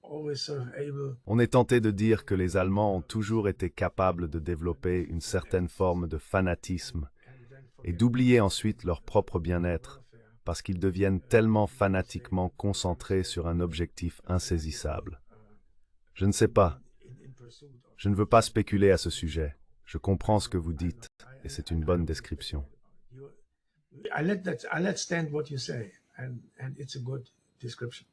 always sort of able. On est tenté de dire que les Allemands ont toujours été capables de développer une certaine forme de fanatisme et d'oublier ensuite leur propre bien-être parce qu'ils deviennent tellement fanatiquement concentrés sur un objectif insaisissable. Je ne sais pas. Je ne veux pas spéculer à ce sujet. Je comprends ce que vous dites et c'est une bonne description. I let stand what you say, and it's a good description.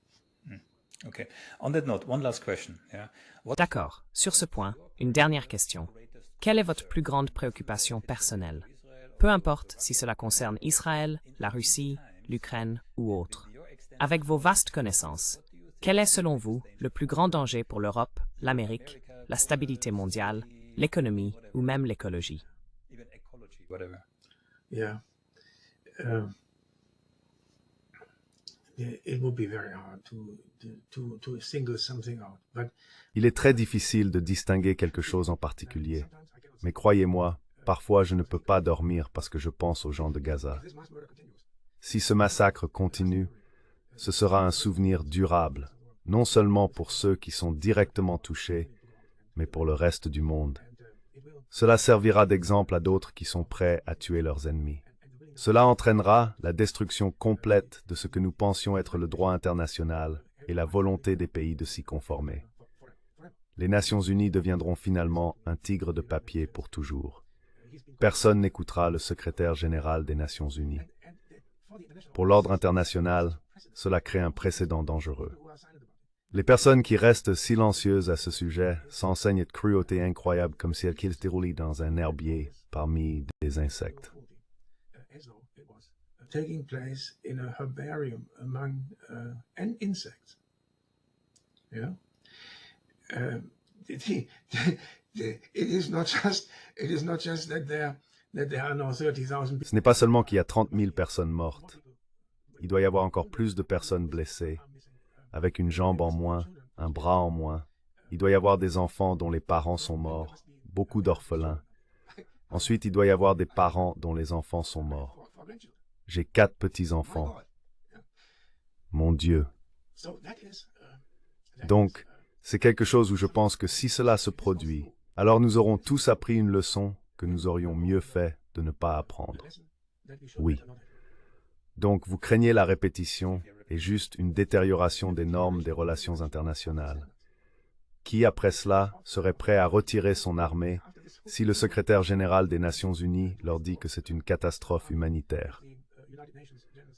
Okay. On that note, one last question. Yeah. D'accord. Sur ce point, une dernière question. Quelle est votre plus grande préoccupation personnelle? Peu importe si cela concerne Israël, la Russie, l'Ukraine ou autre. Avec vos vastes connaissances, quel est selon vous le plus grand danger pour l'Europe, l'Amérique, la stabilité mondiale, l'économie ou même l'écologie? Even ecology, whatever. Yeah. It would be very hard to single something out, but Il est très difficile de distinguer quelque chose en particulier. Mais croyez-moi, parfois je ne peux pas dormir parce que je pense aux gens de Gaza. Si ce massacre continue, ce sera un souvenir durable, non seulement pour ceux qui sont directement touchés, mais pour le reste du monde. Cela servira d'exemple à d'autres qui sont prêts à tuer leurs ennemis. Cela entraînera la destruction complète de ce que nous pensions être le droit international et la volonté des pays de s'y conformer. Les Nations Unies deviendront finalement un tigre de papier pour toujours. Personne n'écoutera le secrétaire général des Nations Unies. Pour l'ordre international, cela crée un précédent dangereux. Les personnes qui restent silencieuses à ce sujet s'enseignent de cruauté incroyable comme si elles étaient roulées dans un herbier parmi des insectes. taking place in a herbarium among insects. Yeah, it is not just that there are now 30,000 people. Ce n'est pas seulement qu'il y a 30 000 personnes mortes. il doit y avoir encore plus de personnes blessées, avec une jambe en moins, un bras en moins. Il doit y avoir des enfants dont les parents sont morts, beaucoup d'orphelins. Ensuite, il doit y avoir des parents dont les enfants sont morts. J'ai 4 petits-enfants. Mon Dieu. Donc, c'est quelque chose où je pense que si cela se produit, alors nous aurons tous appris une leçon que nous aurions mieux fait de ne pas apprendre. Oui. Donc, vous craignez la répétition et juste une détérioration des normes des relations internationales. Qui, après cela, serait prêt à retirer son armée si le secrétaire général des Nations Unies leur dit que c'est une catastrophe humanitaire?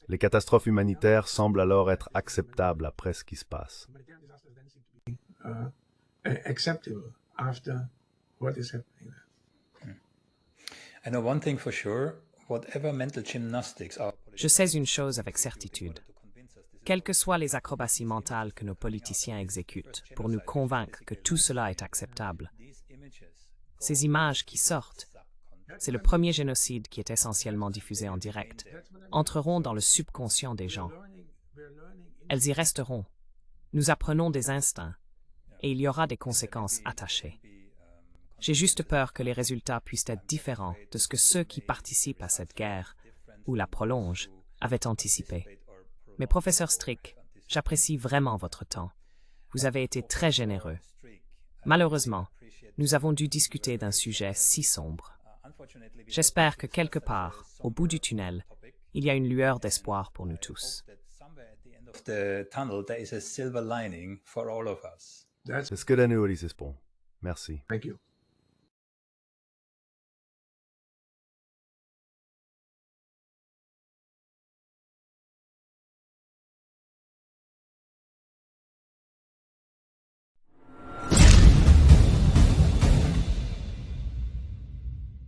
Les catastrophes humanitaires semblent alors être acceptables après ce qui se passe. Acceptable after what is happening there. I know one thing for sure, whatever mental gymnastics are... Je sais une chose avec certitude. Quelles que soient les acrobaties mentales que nos politiciens exécutent pour nous convaincre que tout cela est acceptable, ces images qui sortent, c'est le premier génocide qui est essentiellement diffusé en direct, entreront dans le subconscient des gens. Elles y resteront. Nous apprenons des instincts et il y aura des conséquences attachées. J'ai juste peur que les résultats puissent être différents de ce que ceux qui participent à cette guerre ou la prolongent avaient anticipé. Mais professeur Strick, j'apprécie vraiment votre temps. Vous avez été très généreux. Malheureusement, nous avons dû discuter d'un sujet si sombre. J'espère que quelque part, au bout du tunnel, il y a une lueur d'espoir pour nous tous. The tunnel, there is a silver lining for all of us. C'est ce que nous espérons. Merci. Thank you.